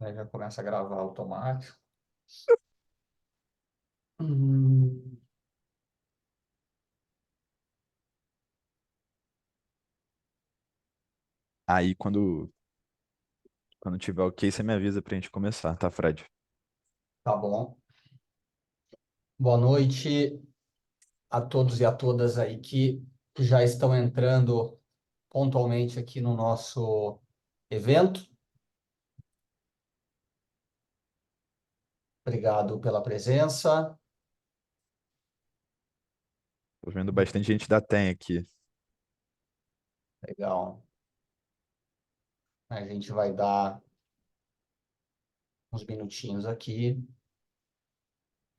Aí já começa a gravar automático. Hum, Aí, quando tiver ok, você me avisa pra gente começar, tá, Fred? tá bom. Boa noite a todos e a todas aí que já estão entrando pontualmente aqui no nosso evento. Obrigado pela presença. Tô vendo bastante gente da TEM aqui. Legal. A gente vai dar uns minutinhos aqui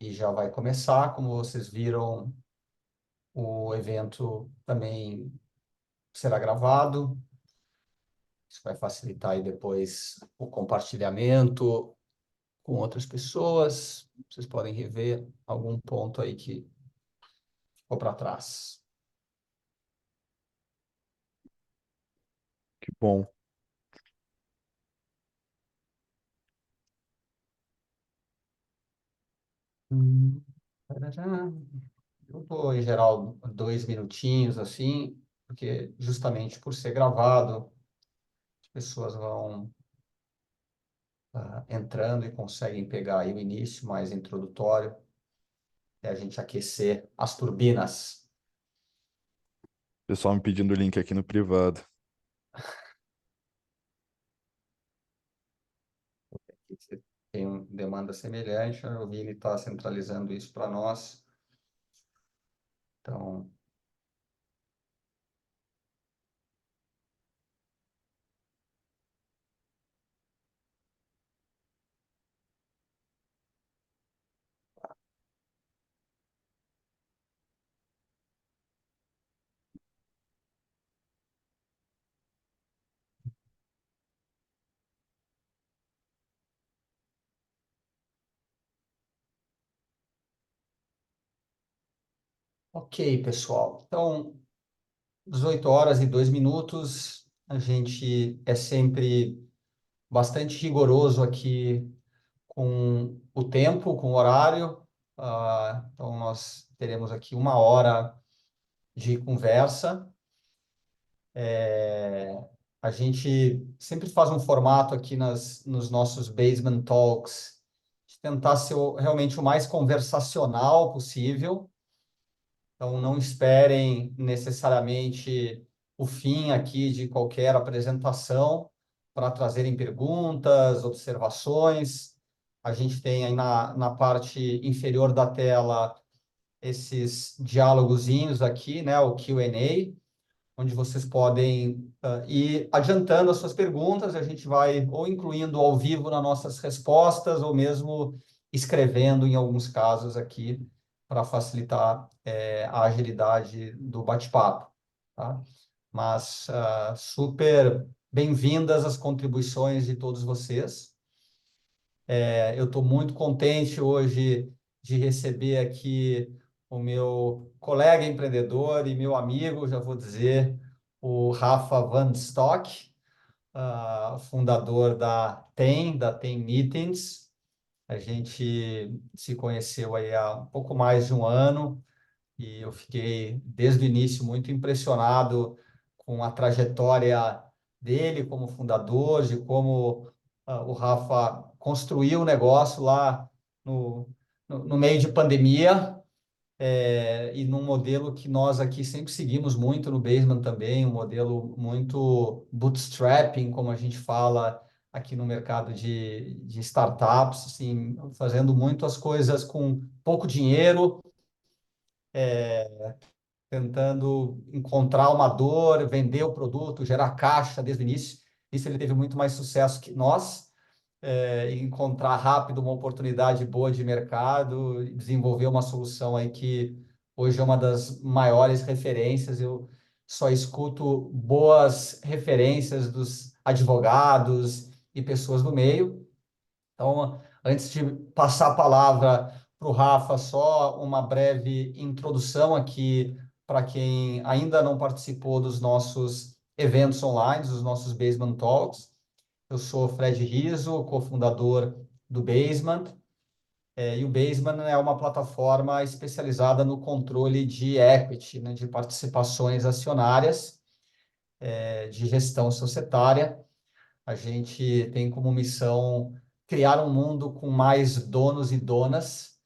e já vai começar. Como vocês viram, o evento também será gravado. Isso vai facilitar aí depois o compartilhamento com outras pessoas. Vocês podem rever algum ponto aí que ficou para trás. Que bom. Tarará. Eu vou, em geral, 2 minutinhos, assim, porque justamente por ser gravado, as pessoas vão entrando e conseguem pegar aí o início mais introdutório, e a gente aquecer as turbinas. Pessoal me pedindo o link aqui no privado. Você tem uma demanda semelhante, o Vini está centralizando isso para nós. Então, ok, pessoal. Então, 18 horas e 2 minutos. A gente é sempre bastante rigoroso aqui com o tempo, com o horário. Então, nós teremos aqui 1 hora de conversa. A gente sempre faz um formato aqui nos nossos Basement Talks, de tentar ser realmente o mais conversacional possível. Então, não esperem necessariamente o fim aqui de qualquer apresentação para trazerem perguntas, observações. A gente tem aí na parte inferior da tela esses diálogozinhos aqui, né, o Q&A, onde vocês podem ir adiantando as suas perguntas. A gente vai ou incluindo ao vivo nas nossas respostas, ou mesmo escrevendo em alguns casos aqui, para facilitar a agilidade do bate-papo. Tá? Mas super bem-vindas as contribuições de todos vocês. Eu estou muito contente hoje de receber aqui o meu colega empreendedor e meu amigo, já vou dizer, o Rafa Van Stock, fundador da TEM Meetings. A gente se conheceu aí há um pouco mais de um ano e eu fiquei, desde o início, muito impressionado com a trajetória dele como fundador, de como o Rafa construiu o negócio lá no meio de pandemia, e num modelo que nós aqui sempre seguimos muito no Basement também, um modelo muito bootstrapping, como a gente fala aqui no mercado de startups, assim, fazendo muito as coisas com pouco dinheiro, tentando encontrar uma dor, vender o produto, gerar caixa desde o início. Isso ele teve muito mais sucesso que nós, encontrar rápido uma oportunidade boa de mercado, desenvolver uma solução aí que hoje é uma das maiores referências. Eu só escuto boas referências dos advogados e pessoas do meio. Então, antes de passar a palavra para o Rafa, só uma breve introdução aqui para quem ainda não participou dos nossos eventos online, dos nossos Basement Talks. Eu sou Fred Rizzo, cofundador do Basement, e o Basement é uma plataforma especializada no controle de equity, né, de participações acionárias, de gestão societária. A gente tem como missão criar um mundo com mais donos e donas,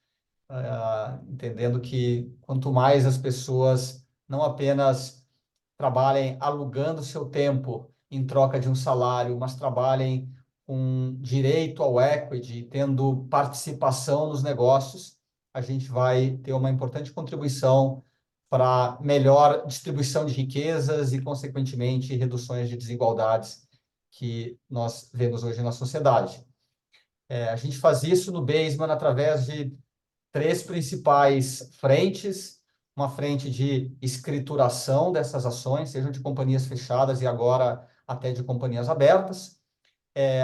entendendo que quanto mais as pessoas não apenas trabalhem alugando seu tempo em troca de um salário, mas trabalhem com direito ao equity, tendo participação nos negócios, a gente vai ter uma importante contribuição para melhor distribuição de riquezas e, consequentemente, reduções de desigualdades que nós vemos hoje na sociedade. A gente faz isso no Basement através de três principais frentes: uma frente de escrituração dessas ações, sejam de companhias fechadas e agora até de companhias abertas.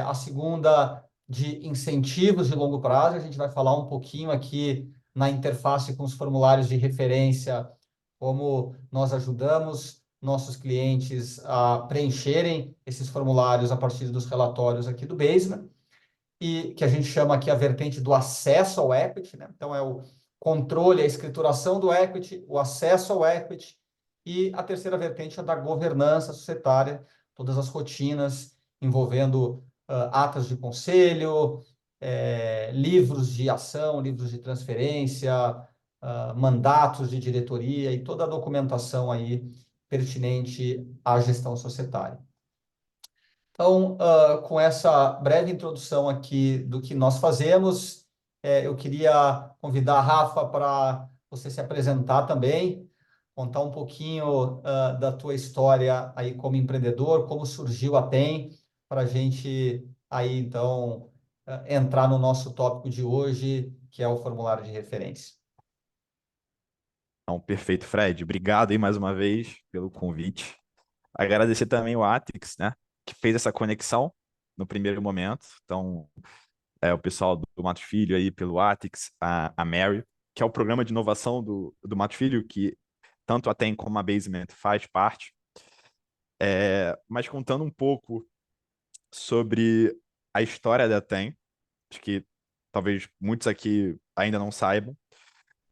A segunda, de incentivos de longo prazo. A gente vai falar um pouquinho aqui na interface com os formulários de referência, como nós ajudamos nossos clientes a preencherem esses formulários a partir dos relatórios aqui do Basement, e que a gente chama aqui a vertente do acesso ao equity, né? Então, é o controle, a escrituração do equity, o acesso ao equity, e a terceira vertente é da governança societária, todas as rotinas envolvendo atas de conselho, livros de ação, livros de transferência, mandatos de diretoria e toda a documentação aí pertinente à gestão societária. Então, com essa breve introdução aqui do que nós fazemos, eu queria convidar a Rafa para você se apresentar também, contar um pouquinho, da tua história aí como empreendedor, como surgiu a TEM, para a gente aí, então, entrar no nosso tópico de hoje, que é o formulário de referência. Então, perfeito, Fred. Obrigado aí mais uma vez pelo convite. Agradecer também o Atix, né, que fez essa conexão no primeiro momento. Então, o pessoal do Mato Filho aí pelo Atix, a Mary, que é o programa de inovação do Mato Filho, que tanto a TEM como a Basement faz parte. Mas contando um pouco sobre a história da TEM, acho que talvez muitos aqui ainda não saibam,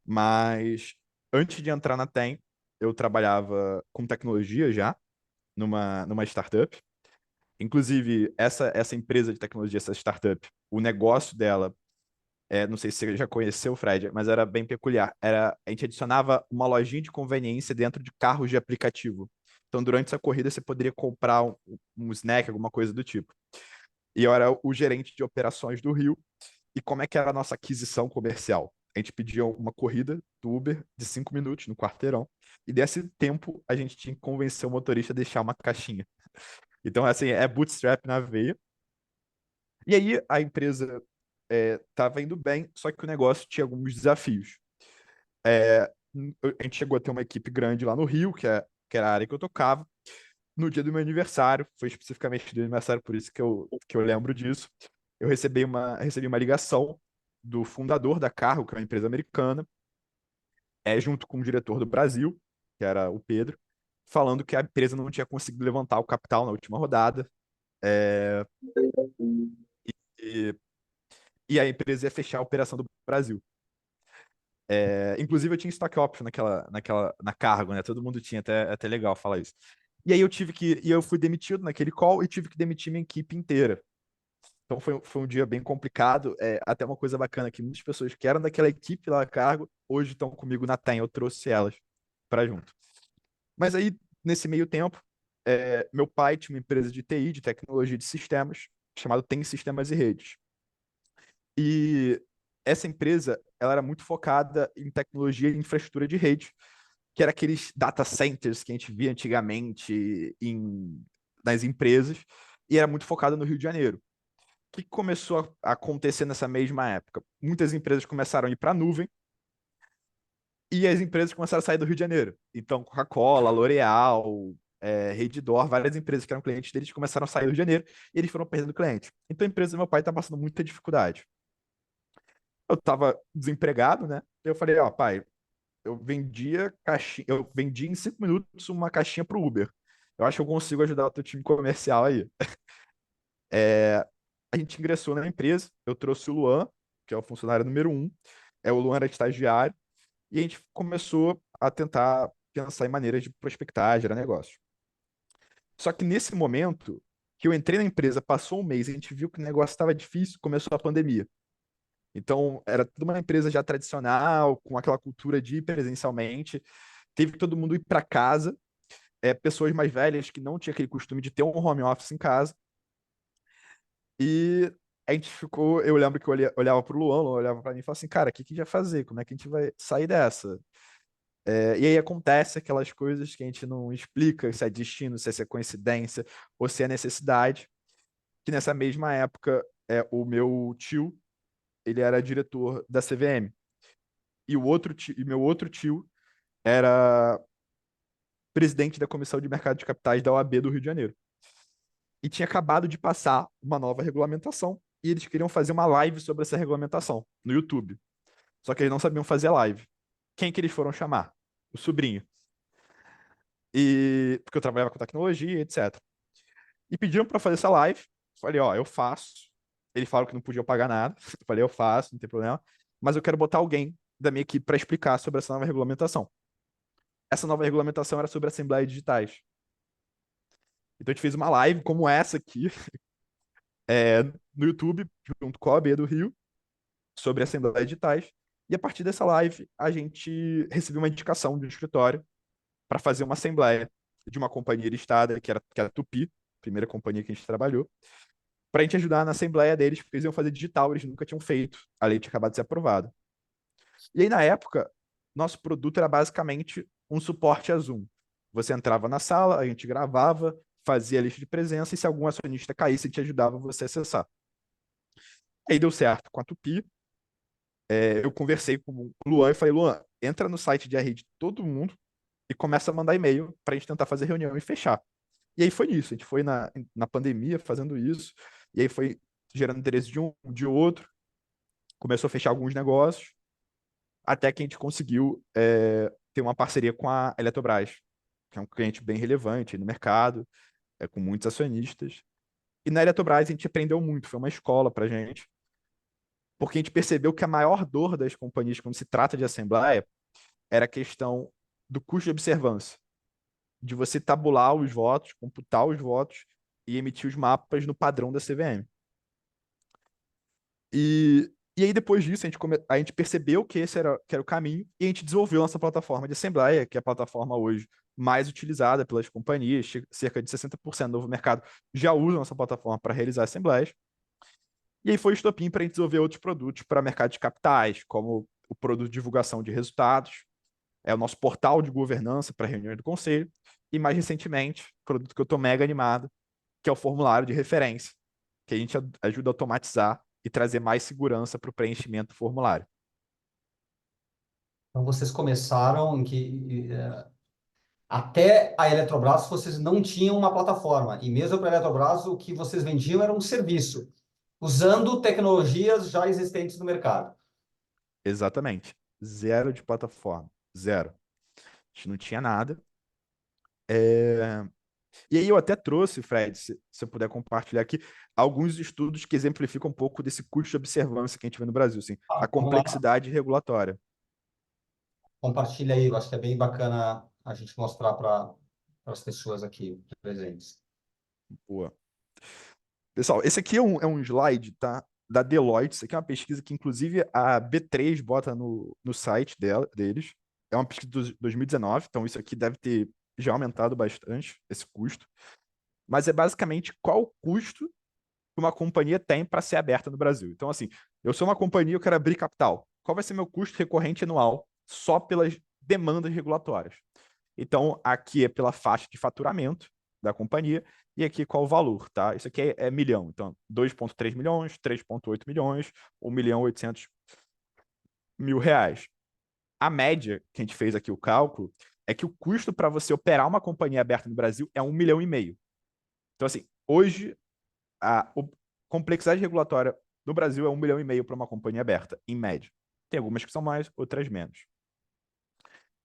mas antes de entrar na TEM, eu trabalhava com tecnologia já, numa startup. Inclusive, essa empresa de tecnologia, essa startup, o negócio dela, não sei se você já conheceu, Fred, mas era bem peculiar. A gente adicionava uma lojinha de conveniência dentro de carros de aplicativo. Então, durante essa corrida, você poderia comprar um snack, alguma coisa do tipo. E eu era o gerente de operações do Rio. E como é que era a nossa aquisição comercial? A gente pedia uma corrida do Uber de 5 minutos no quarteirão. E desse tempo, a gente tinha que convencer o motorista a deixar uma caixinha. Então, assim, é bootstrap na veia. E aí, a empresa estava indo bem, só que o negócio tinha alguns desafios. A gente chegou a ter uma equipe grande lá no Rio, que era a área que eu tocava. No dia do meu aniversário, foi especificamente do aniversário, por isso que eu lembro disso, eu recebi uma ligação do fundador da Carro, que é uma empresa americana, junto com o diretor do Brasil, que era o Pedro, falando que a empresa não tinha conseguido levantar o capital na última rodada, é, e, e a empresa ia fechar a operação do Brasil. Inclusive, eu tinha stock option na Cargo, né? Todo mundo tinha, até legal falar isso. E aí eu fui demitido naquele call e tive que demitir minha equipe inteira. Então foi um dia bem complicado. Até uma coisa bacana que muitas pessoas que eram daquela equipe lá a cargo, hoje estão comigo na TEM. Eu trouxe elas para junto. Mas aí, nesse meio tempo, meu pai tinha uma empresa de TI, de tecnologia de sistemas, chamada TEM Sistemas e Redes. E essa empresa, ela era muito focada em tecnologia e infraestrutura de rede, que era aqueles data centers que a gente via antigamente nas empresas, e era muito focada no Rio de Janeiro. O que começou a acontecer nessa mesma época? Muitas empresas começaram a ir para a nuvem e as empresas começaram a sair do Rio de Janeiro. Então, Coca-Cola, L'Oréal, Redditor, várias empresas que eram clientes deles começaram a sair do Rio de Janeiro e eles foram perdendo cliente. Então, a empresa do meu pai está passando muita dificuldade. Eu estava desempregado, né? Eu falei, ó, pai, eu vendi em 5 minutos uma caixinha para o Uber. Eu acho que eu consigo ajudar o teu time comercial aí. A gente ingressou na empresa, eu trouxe o Luan, que é o funcionário número um, o Luan era estagiário, e a gente começou a tentar pensar em maneiras de prospectar, gerar negócio. Só que nesse momento que eu entrei na empresa, passou um mês, a gente viu que o negócio estava difícil, começou a pandemia. Então, era tudo uma empresa já tradicional, com aquela cultura de ir presencialmente. Teve que todo mundo ir para casa, pessoas mais velhas que não tinham aquele costume de ter um home office em casa. E a gente ficou. Eu lembro que eu olhava pro Luan, o Luan olhava para mim e falava assim: cara, o que que a gente vai fazer? Como é que a gente vai sair dessa? E aí acontece aquelas coisas que a gente não explica se é destino, se é coincidência ou se é necessidade. Que nessa mesma época, o meu tio, ele era diretor da CVM. E meu outro tio era presidente da Comissão de Mercado de Capitais da OAB do Rio de Janeiro. E tinha acabado de passar uma nova regulamentação e eles queriam fazer uma live sobre essa regulamentação no YouTube. Só que eles não sabiam fazer live. Quem que eles foram chamar? O sobrinho. E porque eu trabalhava com tecnologia, etc. E pediram para fazer essa live. Falei, ó, eu faço. Eles falaram que não podiam pagar nada. Falei, eu faço, não tem problema. Mas eu quero botar alguém da minha equipe para explicar sobre essa nova regulamentação. Essa nova regulamentação era sobre assembleias digitais. Então a gente fez uma live como essa aqui, no YouTube, junto com a OAB do Rio, sobre assembleias digitais. E a partir dessa live, a gente recebeu uma indicação de um escritório para fazer uma assembleia de uma companhia listada, que era a Tupi, primeira companhia que a gente trabalhou, para a gente ajudar na assembleia deles, porque eles iam fazer digital, eles nunca tinham feito. A lei tinha acabado de ser aprovada. E aí, na época, nosso produto era basicamente um suporte a Zoom. Você entrava na sala, a gente gravava, fazia a lista de presença, e se algum acionista caísse, a gente ajudava você a acessar. Aí deu certo com a Tupi. Eu conversei com o Luan e falei, Luan, entra no site de RI de todo mundo e começa a mandar e-mail para a gente tentar fazer reunião e fechar. E aí foi nisso, a gente foi na pandemia fazendo isso, e aí foi gerando interesse de um, de outro, começou a fechar alguns negócios, até que a gente conseguiu ter uma parceria com a Eletrobras, que é um cliente bem relevante no mercado, com muitos acionistas. E na Eletrobras a gente aprendeu muito, foi uma escola para a gente, porque a gente percebeu que a maior dor das companhias quando se trata de assembleia era a questão do custo de observância, de você tabular os votos, computar os votos e emitir os mapas no padrão da CVM. E aí, depois disso, a gente percebeu que esse que era o caminho e a gente desenvolveu nossa plataforma de assembleia, que é a plataforma hoje mais utilizada pelas companhias. Cerca de 60% do novo mercado já usa nossa plataforma para realizar assembleias. E aí foi o estopim para a gente desenvolver outros produtos para mercado de capitais, como o produto de divulgação de resultados, o nosso portal de governança para reuniões do conselho, e mais recentemente, produto que eu estou mega animado, que é o formulário de referência, que a gente ajuda a automatizar e trazer mais segurança para o preenchimento do formulário. Então, vocês começaram em que até a Eletrobras vocês não tinham uma plataforma. E mesmo para a Eletrobras, o que vocês vendiam era um serviço, usando tecnologias já existentes no mercado. Exatamente. Zero de plataforma. Zero. A gente não tinha nada. É, E aí eu até trouxe, Fred, se eu puder compartilhar aqui, alguns estudos que exemplificam um pouco desse custo de observância que a gente vê no Brasil, assim, a Vamos lá, complexidade regulatória. compartilha aí. Eu acho que é bem bacana a gente mostrar para as pessoas aqui presentes. Boa. Pessoal, esse aqui é um slide, tá? Da Deloitte. Isso aqui é uma pesquisa que, inclusive, a B3 bota no site deles. É uma pesquisa de 2019, então isso aqui deve ter já aumentado bastante, esse custo. Mas é basicamente qual o custo que uma companhia tem para ser aberta no Brasil. Então, assim, eu sou uma companhia, eu quero abrir capital. Qual vai ser meu custo recorrente anual só pelas demandas regulatórias? Então, aqui é pela faixa de faturamento da companhia e aqui qual o valor, tá? Isso aqui é milhão. Então, 2,3 milhões, 3,8 milhões, 1.800.000 reais. A média que a gente fez aqui, o cálculo, é que o custo para você operar uma companhia aberta no Brasil é 1,5 milhão. Então, assim, hoje a complexidade regulatória no Brasil é 1,5 milhão para uma companhia aberta, em média. Tem algumas que são mais, outras menos.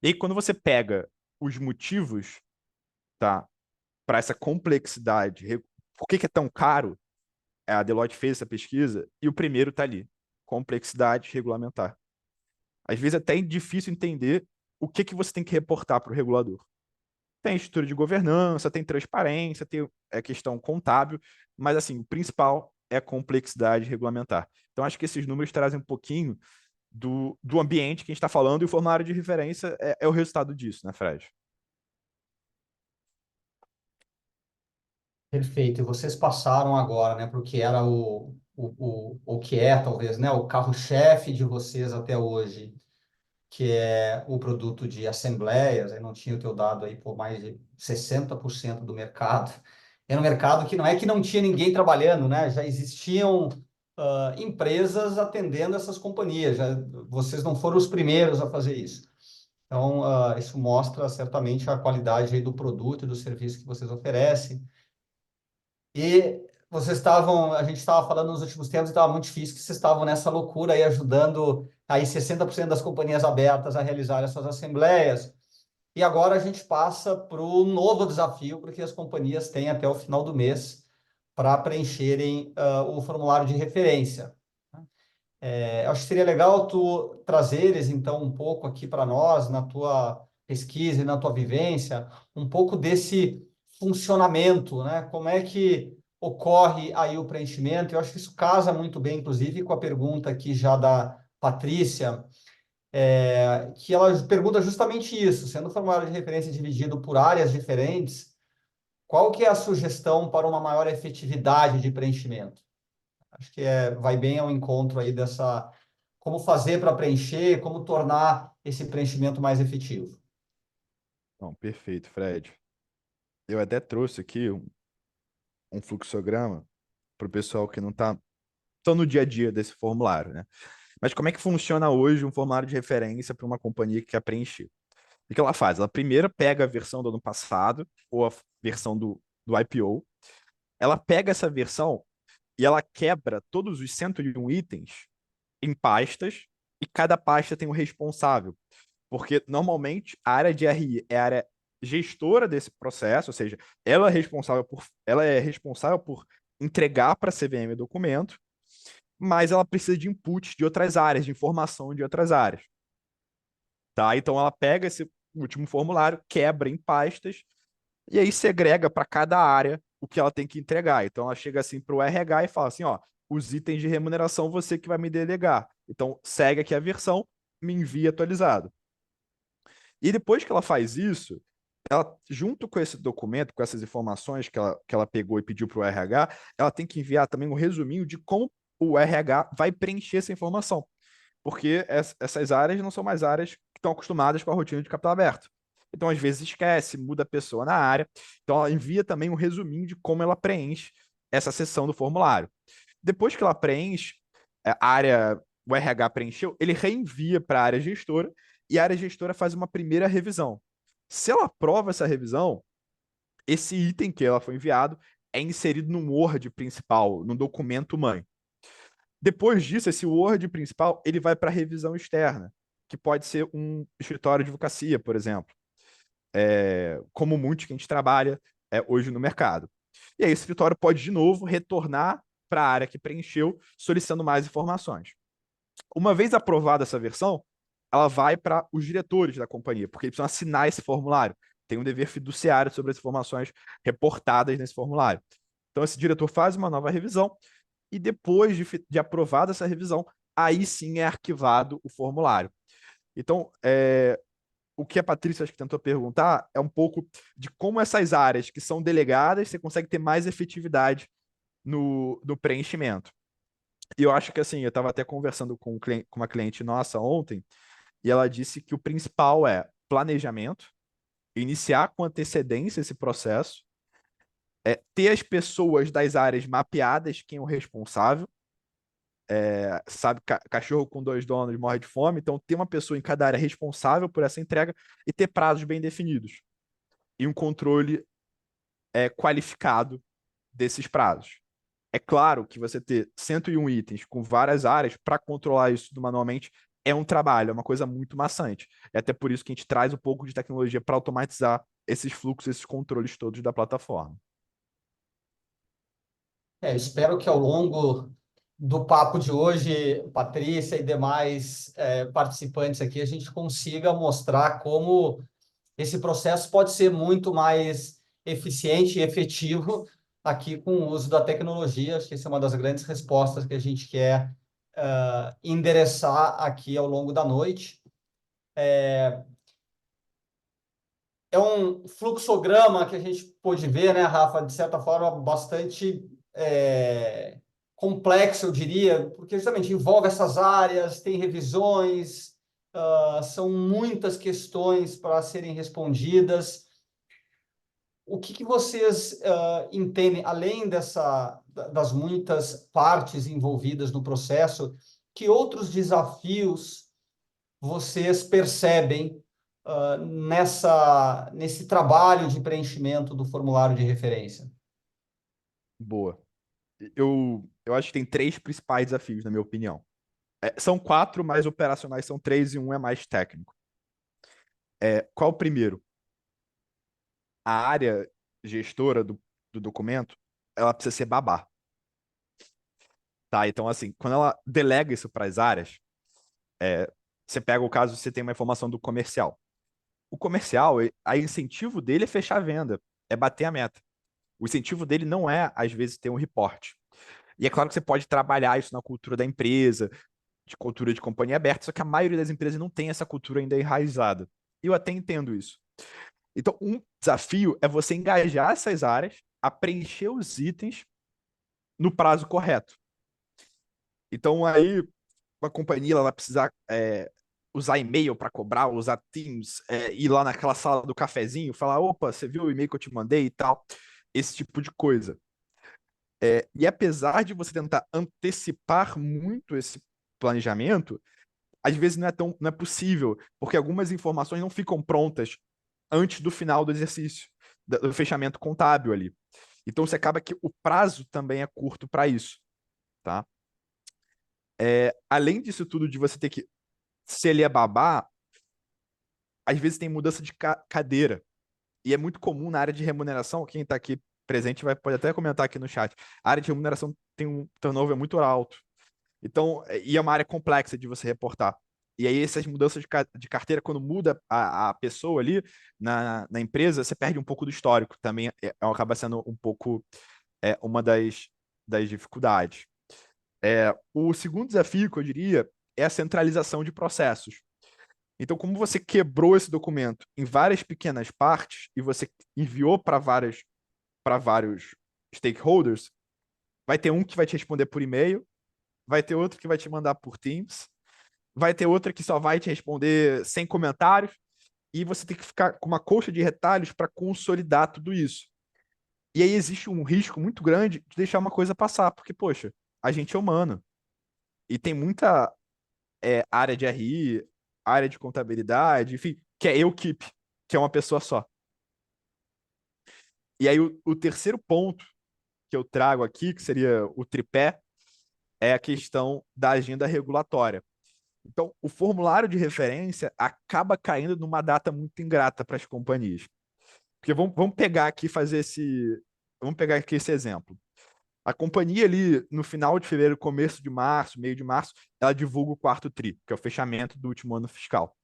E aí, quando você pega os motivos, tá, para essa complexidade, por que que é tão caro? A Deloitte fez essa pesquisa e o primeiro está ali: complexidade regulamentar. Às vezes até é difícil entender o que você tem que reportar para o regulador. Tem estrutura de governança, tem transparência, tem a questão contábil, mas assim, o principal é a complexidade regulamentar. Então, acho que esses números trazem um pouquinho do ambiente que a gente está falando, e o formulário de referência é o resultado disso, né, Fred? Perfeito. E vocês passaram agora, né, para o que era o que é, talvez, né, o carro-chefe de vocês até hoje, que é o produto de assembleias. Eu não tinha o teu dado aí por mais de 60% do mercado. Era um mercado que não é que não tinha ninguém trabalhando, né? Já existiam empresas atendendo essas companhias. Já, vocês não foram os primeiros a fazer isso. Então, isso mostra certamente a qualidade aí do produto e do serviço que vocês oferecem. E vocês estavam, a gente estava falando nos últimos tempos, e estava muito difícil, que vocês estavam nessa loucura aí, ajudando aí 60% das companhias abertas a realizar as suas assembleias. E agora a gente passa para o novo desafio, porque as companhias têm até o final do mês para preencherem o formulário de referência. Acho que seria legal tu trazeres, então, um pouco aqui para nós, na tua pesquisa e na tua vivência, um pouco desse funcionamento, né? Como é que ocorre aí o preenchimento? Eu acho que isso casa muito bem, inclusive, com a pergunta aqui já da Patrícia, que ela pergunta justamente isso: sendo o formulário de referência dividido por áreas diferentes, qual que é a sugestão para uma maior efetividade de preenchimento? Acho que vai bem ao encontro aí dessa, como fazer para preencher, como tornar esse preenchimento mais efetivo. Não, perfeito, Fred. Eu até trouxe aqui um fluxograma para o pessoal que não está tão no dia a dia desse formulário, né? Mas como é que funciona hoje um formulário de referência para uma companhia que quer preencher? O que ela faz? Ela primeiro pega a versão do ano passado, ou a versão do IPO, ela pega essa versão e ela quebra todos os 101 itens em pastas, e cada pasta tem um responsável. Porque normalmente a área de RI é a área gestora desse processo, ou seja, ela é responsável por entregar para a CVM o documento, mas ela precisa de input de outras áreas, de informação de outras áreas. Tá? Então ela pega esse último formulário, quebra em pastas e aí segrega para cada área o que ela tem que entregar. Então ela chega assim para o RH e fala assim, ó, os itens de remuneração você que vai me delegar. Então segue aqui a versão, me envia atualizado. E depois que ela faz isso, ela, junto com esse documento, com essas informações que ela pegou e pediu para o RH, ela tem que enviar também um resuminho de como o RH vai preencher essa informação. Porque essas áreas não são mais áreas que estão acostumadas com a rotina de capital aberto. Então, às vezes, esquece, muda a pessoa na área. Então, ela envia também um resuminho de como ela preenche essa seção do formulário. Depois que ela preenche, a área, o RH preencheu, ele reenvia para a área gestora e a área gestora faz uma primeira revisão. Se ela aprova essa revisão, esse item que ela foi enviado é inserido no Word principal, no documento mãe. Depois disso, esse Word principal ele vai para a revisão externa, que pode ser um escritório de advocacia, por exemplo, como muitos que a gente trabalha hoje no mercado. E aí, esse escritório pode, de novo, retornar para a área que preencheu, solicitando mais informações. Uma vez aprovada essa versão, ela vai para os diretores da companhia, porque eles precisam assinar esse formulário. Tem um dever fiduciário sobre as informações reportadas nesse formulário. Então, esse diretor faz uma nova revisão e depois de aprovada essa revisão, aí sim é arquivado o formulário. Então, o que a Patrícia acho que tentou perguntar é um pouco de como essas áreas que são delegadas, você consegue ter mais efetividade no preenchimento. E eu acho que assim, eu estava até conversando com uma cliente nossa ontem, e ela disse que o principal é planejamento, iniciar com antecedência esse processo, ter as pessoas das áreas mapeadas, quem é o responsável, sabe, cachorro com dois donos morre de fome, então ter uma pessoa em cada área responsável por essa entrega e ter prazos bem definidos e um controle qualificado desses prazos. É claro que você ter 101 itens com várias áreas para controlar isso manualmente é um trabalho, é uma coisa muito maçante. É até por isso que a gente traz um pouco de tecnologia para automatizar esses fluxos, esses controles todos da plataforma. Espero que ao longo do papo de hoje, Patrícia e demais participantes aqui, a gente consiga mostrar como esse processo pode ser muito mais eficiente e efetivo aqui com o uso da tecnologia. Acho que essa é uma das grandes respostas que a gente quer endereçar aqui ao longo da noite. É um fluxograma que a gente pôde ver, né, Rafa, de certa forma, bastante complexo, eu diria, porque justamente envolve essas áreas, tem revisões, são muitas questões para serem respondidas. O que vocês entendem, além das muitas partes envolvidas no processo, que outros desafios vocês percebem nesse trabalho de preenchimento do formulário de referência? Boa. Eu acho que tem três principais desafios, na minha opinião. São quatro, mas operacionais são três e um é mais técnico. Qual o primeiro? A área gestora do documento, ela precisa ser babá. Tá? Então, assim, quando ela delega isso para as áreas, você pega o caso, você tem uma informação do comercial. O comercial, a incentivo dele é fechar a venda, é bater a meta. O incentivo dele não é, às vezes, ter um reporte. E é claro que você pode trabalhar isso na cultura da empresa, de cultura de companhia aberta, só que a maioria das empresas não tem essa cultura ainda enraizada. E eu até entendo isso. Então, um desafio é você engajar essas áreas a preencher os itens no prazo correto. Então, aí, a companhia ela vai precisar usar e-mail para cobrar, usar Teams, ir lá naquela sala do cafezinho, falar: opa, você viu o e-mail que eu te mandei e tal. Esse tipo de coisa. E apesar de você tentar antecipar muito esse planejamento, às vezes não é possível, porque algumas informações não ficam prontas antes do final do exercício, do fechamento contábil ali. Então você acaba que o prazo também é curto para isso, tá? Além disso tudo, de você ter que, se ele é babá, às vezes tem mudança de cadeira. E é muito comum na área de remuneração, quem está aqui presente pode até comentar aqui no chat, a área de remuneração tem um turnover muito alto. Então, e é uma área complexa de você reportar. E aí, essas mudanças de carteira, quando muda a pessoa ali na empresa, você perde um pouco do histórico. Também acaba sendo um pouco uma das dificuldades. O segundo desafio, que eu diria, é a centralização de processos. Então, como você quebrou esse documento em várias pequenas partes e você enviou para vários stakeholders, vai ter um que vai te responder por e-mail, vai ter outro que vai te mandar por Teams, vai ter outra que só vai te responder sem comentários, e você tem que ficar com uma colcha de retalhos para consolidar tudo isso. E aí existe um risco muito grande de deixar uma coisa passar, porque, poxa, a gente é humano. E tem muita área de RI, área de contabilidade, enfim, que é equipe, que é uma pessoa só. E aí o terceiro ponto que eu trago aqui, que seria o tripé, é a questão da agenda regulatória. Então, o formulário de referência acaba caindo numa data muito ingrata para as companhias. Porque vamos pegar aqui fazer esse. Vamos pegar aqui esse exemplo. A companhia ali, no final de fevereiro, começo de março, meio de março, ela divulga o quarto TRI, que é o fechamento do último ano fiscal.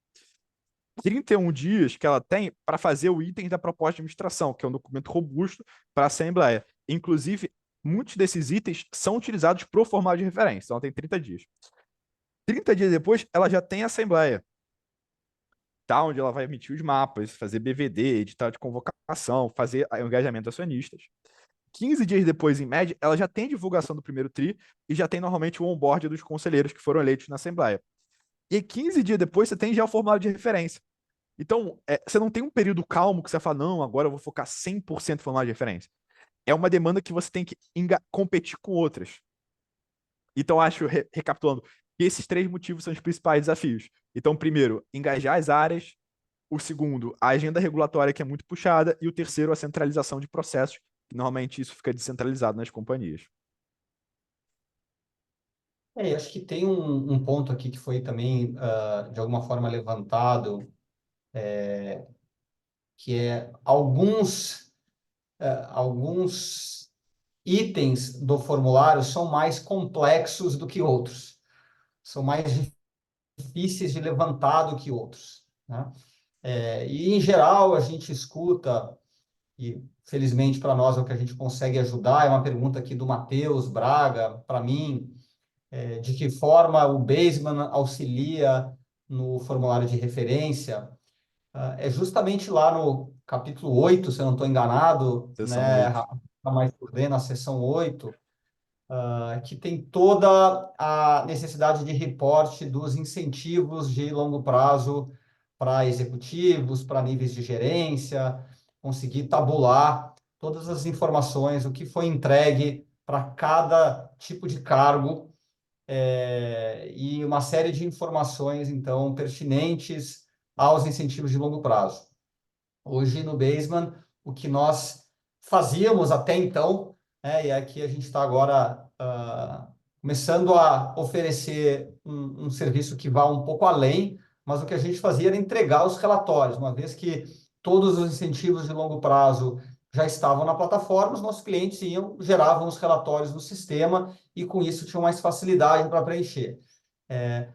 31 dias que ela tem para fazer o item da proposta de administração, que é um documento robusto para a Assembleia. Inclusive, muitos desses itens são utilizados para o formulário de referência, então ela tem 30 dias. 30 dias depois, ela já tem a Assembleia, tá? Onde ela vai emitir os mapas, fazer BVD, edital de convocação, fazer o engajamento acionistas. 15 dias depois, em média, ela já tem divulgação do primeiro TRI e já tem normalmente o onboard dos conselheiros que foram eleitos na Assembleia. E 15 dias depois, você tem já o formulário de referência. Então, você não tem um período calmo que você fala, não, agora eu vou focar 100% no formulário de referência. É uma demanda que você tem que competir com outras. Então, acho, recapitulando, que esses três motivos são os principais desafios. Então, primeiro, engajar as áreas. O segundo, a agenda regulatória, que é muito puxada. E o terceiro, a centralização de processos, que normalmente isso fica descentralizado nas companhias. Eu acho que tem um ponto aqui que foi também, de alguma forma, levantado, que é alguns itens do formulário são mais complexos do que outros, são mais difíceis de levantar do que outros, né? E, em geral, a gente escuta, e felizmente para nós é o que a gente consegue ajudar, é uma pergunta aqui do Matheus Braga, para mim, de que forma o Baseman auxilia no formulário de referência. É justamente lá no capítulo 8, se eu não estou enganado, Seção né, 8. mais por dentro, na seção 8, que tem toda a necessidade de reporte dos incentivos de longo prazo para executivos, para níveis de gerência, conseguir tabular todas as informações, o que foi entregue para cada tipo de cargo, e uma série de informações, então, pertinentes aos incentivos de longo prazo. Hoje, no Baseman, o que nós fazíamos até então, e aqui a gente está agora começando a oferecer um serviço que vá um pouco além, mas o que a gente fazia era entregar os relatórios, uma vez que todos os incentivos de longo prazo já estavam na plataforma, os nossos clientes geravam os relatórios no sistema e com isso tinham mais facilidade para preencher.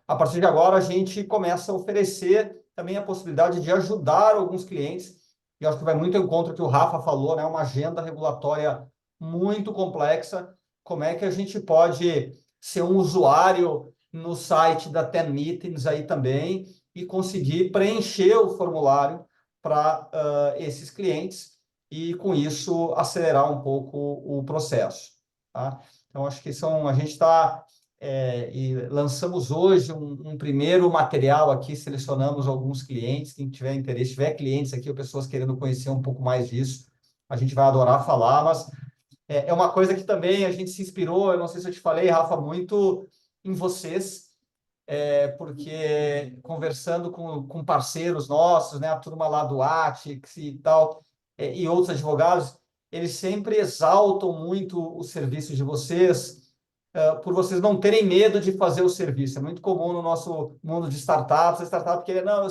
A partir de agora, a gente começa a oferecer também a possibilidade de ajudar alguns clientes, e eu acho que vai muito ao encontro do que o Rafa falou, né? Uma agenda regulatória muito complexa. Como é que a gente pode ser um usuário no site da Ten Meetings aí também e conseguir preencher o formulário para esses clientes e, com isso, acelerar um pouco o processo, tá? Então, acho que a gente está e lançamos hoje um primeiro material aqui, selecionamos alguns clientes, quem tiver interesse, tiver clientes aqui ou pessoas querendo conhecer um pouco mais disso, a gente vai adorar falar, mas é uma coisa que também a gente se inspirou, eu não sei se eu te falei, Rafa, muito em vocês, porque conversando com parceiros nossos, né, a turma lá do Atix e tal, e outros advogados, eles sempre exaltam muito o serviço de vocês, por vocês não terem medo de fazer o serviço. É muito comum no nosso mundo de startups, a startup querer, não,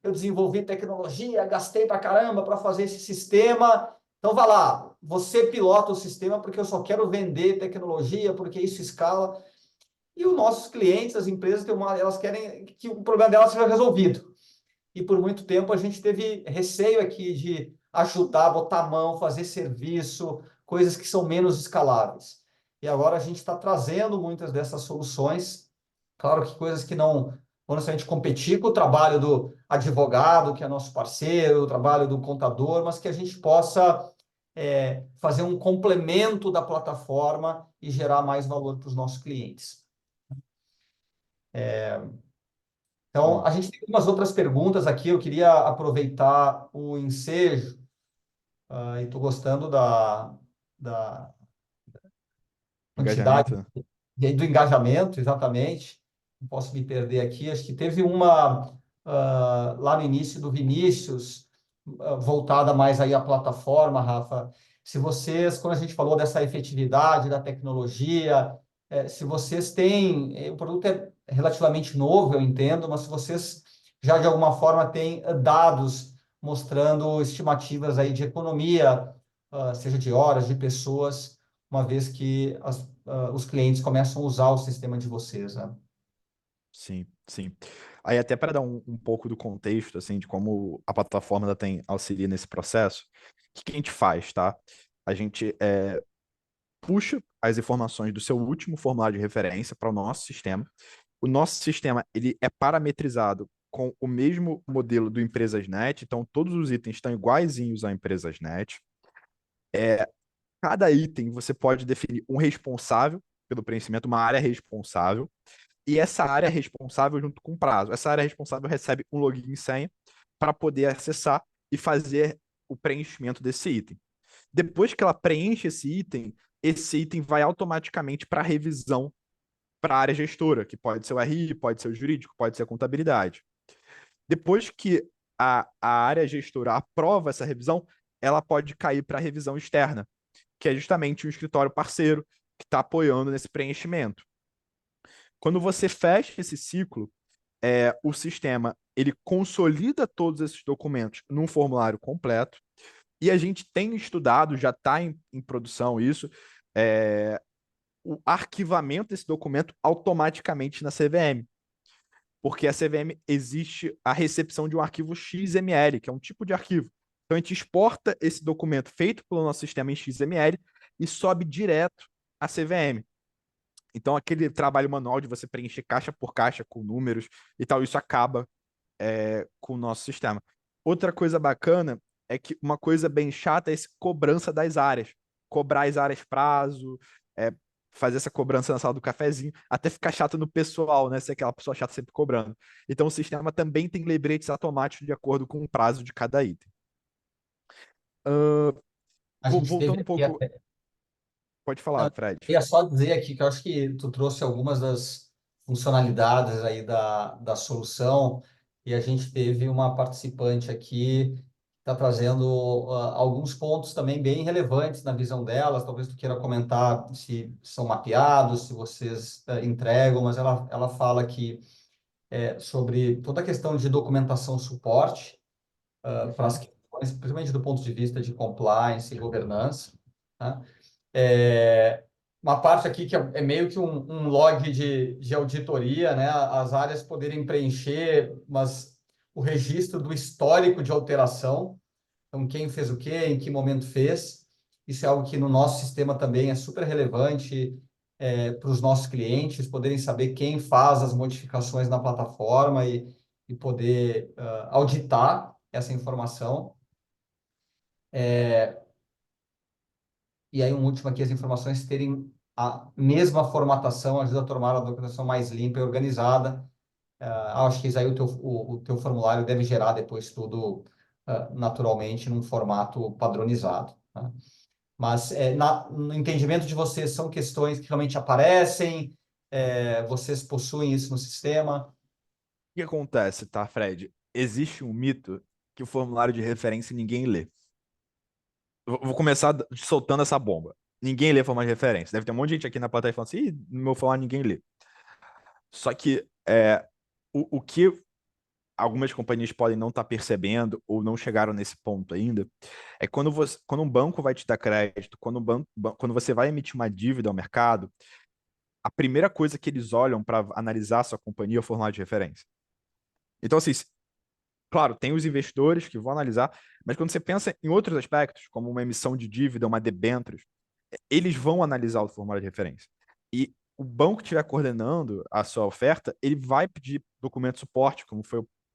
eu desenvolvi tecnologia, gastei pra caramba para fazer esse sistema. Então, vá lá, você pilota o sistema porque eu só quero vender tecnologia, porque isso escala. E os nossos clientes, as empresas, elas querem que o problema delas seja resolvido. E por muito tempo a gente teve receio aqui de ajudar, botar a mão, fazer serviço, coisas que são menos escaláveis. E agora a gente está trazendo muitas dessas soluções. Claro que coisas que não vão necessariamente competir com o trabalho do advogado, que é nosso parceiro, o trabalho do contador, mas que a gente possa fazer um complemento da plataforma e gerar mais valor para os nossos clientes. Então, Bom, a gente tem umas outras perguntas aqui. Eu queria aproveitar o ensejo, e estou gostando da quantidade engajamento, né? do engajamento, exatamente. Não posso me perder aqui. Acho que teve uma lá no início do Vinícius, voltada mais aí à plataforma, Rafa. Se vocês, quando a gente falou dessa efetividade da tecnologia, se vocês têm, o produto é relativamente novo, eu entendo, mas se vocês já de alguma forma têm dados mostrando estimativas aí de economia, seja de horas, de pessoas, uma vez que os clientes começam a usar o sistema de vocês, né? Sim, sim. Aí até para dar um pouco do contexto, assim, de como a plataforma da Tem auxilia nesse processo, o que a gente faz, tá? A gente puxa as informações do seu último formulário de referência para o nosso sistema. O nosso sistema, ele é parametrizado com o mesmo modelo do Empresas.net, então todos os itens estão iguaizinhos ao Empresas.net. Cada item você pode definir um responsável pelo preenchimento, uma área responsável, e essa área responsável junto com o prazo. Essa área responsável recebe um login e senha para poder acessar e fazer o preenchimento desse item. Depois que ela preenche esse item vai automaticamente para revisão para a área gestora, que pode ser o RI, pode ser o jurídico, pode ser a contabilidade. Depois que a área gestora aprova essa revisão, ela pode cair para a revisão externa, que é justamente o escritório parceiro que está apoiando nesse preenchimento. Quando você fecha esse ciclo, o sistema ele consolida todos esses documentos num formulário completo. E a gente tem estudado, já está em produção isso, é, o arquivamento desse documento automaticamente na CVM. Porque a CVM existe a recepção de um arquivo XML, que é um tipo de arquivo. Então a gente exporta esse documento feito pelo nosso sistema em XML e sobe direto à CVM. Então aquele trabalho manual de você preencher caixa por caixa com números e tal, isso acaba com o nosso sistema. Outra coisa bacana é que uma coisa bem chata é essa cobrança das áreas. Cobrar as áreas prazo, é, fazer essa cobrança na sala do cafezinho, até ficar chato no pessoal, né? Ser aquela pessoa chata sempre cobrando. Então o sistema também tem lembretes automáticos de acordo com o prazo de cada item. Uh, A gente teve voltando um aqui pouco, até. pode Não, falar, eu Fred. ia só dizer aqui que eu acho que tu trouxe algumas das funcionalidades aí da solução, e a gente teve uma participante aqui que está trazendo alguns pontos também bem relevantes na visão delas. Talvez tu queira comentar se são mapeados, se vocês entregam, mas ela fala aqui sobre toda a questão de documentação suporte para as Uhum. questões, principalmente do ponto de vista de compliance e governança, tá? É, uma parte aqui que é meio que um log de auditoria, né? As áreas poderem preencher, mas o registro do histórico de alteração, então quem fez o quê, em que momento fez, isso é algo que no nosso sistema também é super relevante para os nossos clientes poderem saber quem faz as modificações na plataforma e poder auditar essa informação. E aí, um último aqui, as informações terem a mesma formatação ajuda a tornar a documentação mais limpa e organizada. Acho que isso aí o teu formulário deve gerar depois tudo naturalmente num formato padronizado, tá? Mas no entendimento de vocês, são questões que realmente aparecem, vocês possuem isso no sistema. O que acontece, tá, Fred? Existe um mito que o formulário de referência ninguém lê. Vou começar soltando essa bomba. Ninguém lê formulário de referência. Deve ter um monte de gente aqui na plateia falando assim, Ih, no meu formulário ninguém lê. Só que o que algumas companhias podem não estar percebendo ou não chegaram nesse ponto ainda é quando um banco vai te dar crédito, quando você vai emitir uma dívida ao mercado, a primeira coisa que eles olham para analisar a sua companhia é o formulário de referência. Então, assim, claro, tem os investidores que vão analisar, mas quando você pensa em outros aspectos, como uma emissão de dívida, uma debêntures, eles vão analisar o formulário de referência. E o banco que estiver coordenando a sua oferta, ele vai pedir documento de suporte,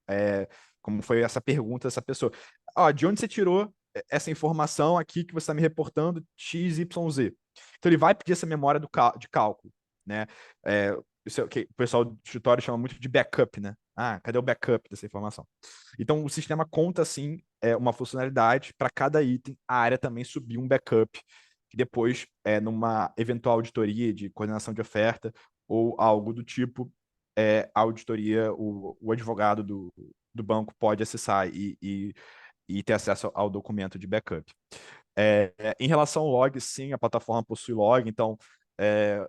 é, como foi essa pergunta dessa pessoa. Ó, de onde você tirou essa informação aqui que você está me reportando XYZ? Então ele vai pedir essa memória de cálculo, né? Isso é o que o pessoal do escritório chama muito de backup, né? Ah, cadê o backup dessa informação? Então o sistema conta assim uma funcionalidade para cada item, a área também subir um backup que depois, numa eventual auditoria de coordenação de oferta ou algo do tipo, a auditoria, o advogado do banco pode acessar e ter acesso ao documento de backup. Em relação ao log, sim, a plataforma possui log, então,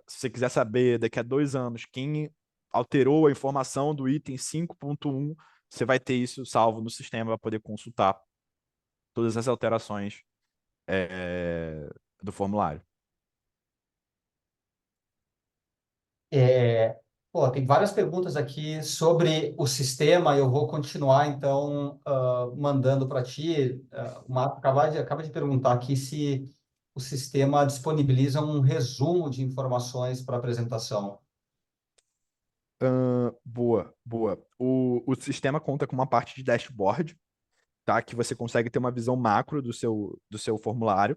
se você quiser saber daqui a 2 anos quem alterou a informação do item 5.1, você vai ter isso salvo no sistema para poder consultar todas as alterações do formulário. É, pô, tem várias perguntas aqui sobre o sistema. Eu vou continuar, então, mandando para ti. O Marco acaba de perguntar aqui se o sistema disponibiliza um resumo de informações para apresentação. Boa, boa. O sistema conta com uma parte de dashboard, tá? Que você consegue ter uma visão macro do seu formulário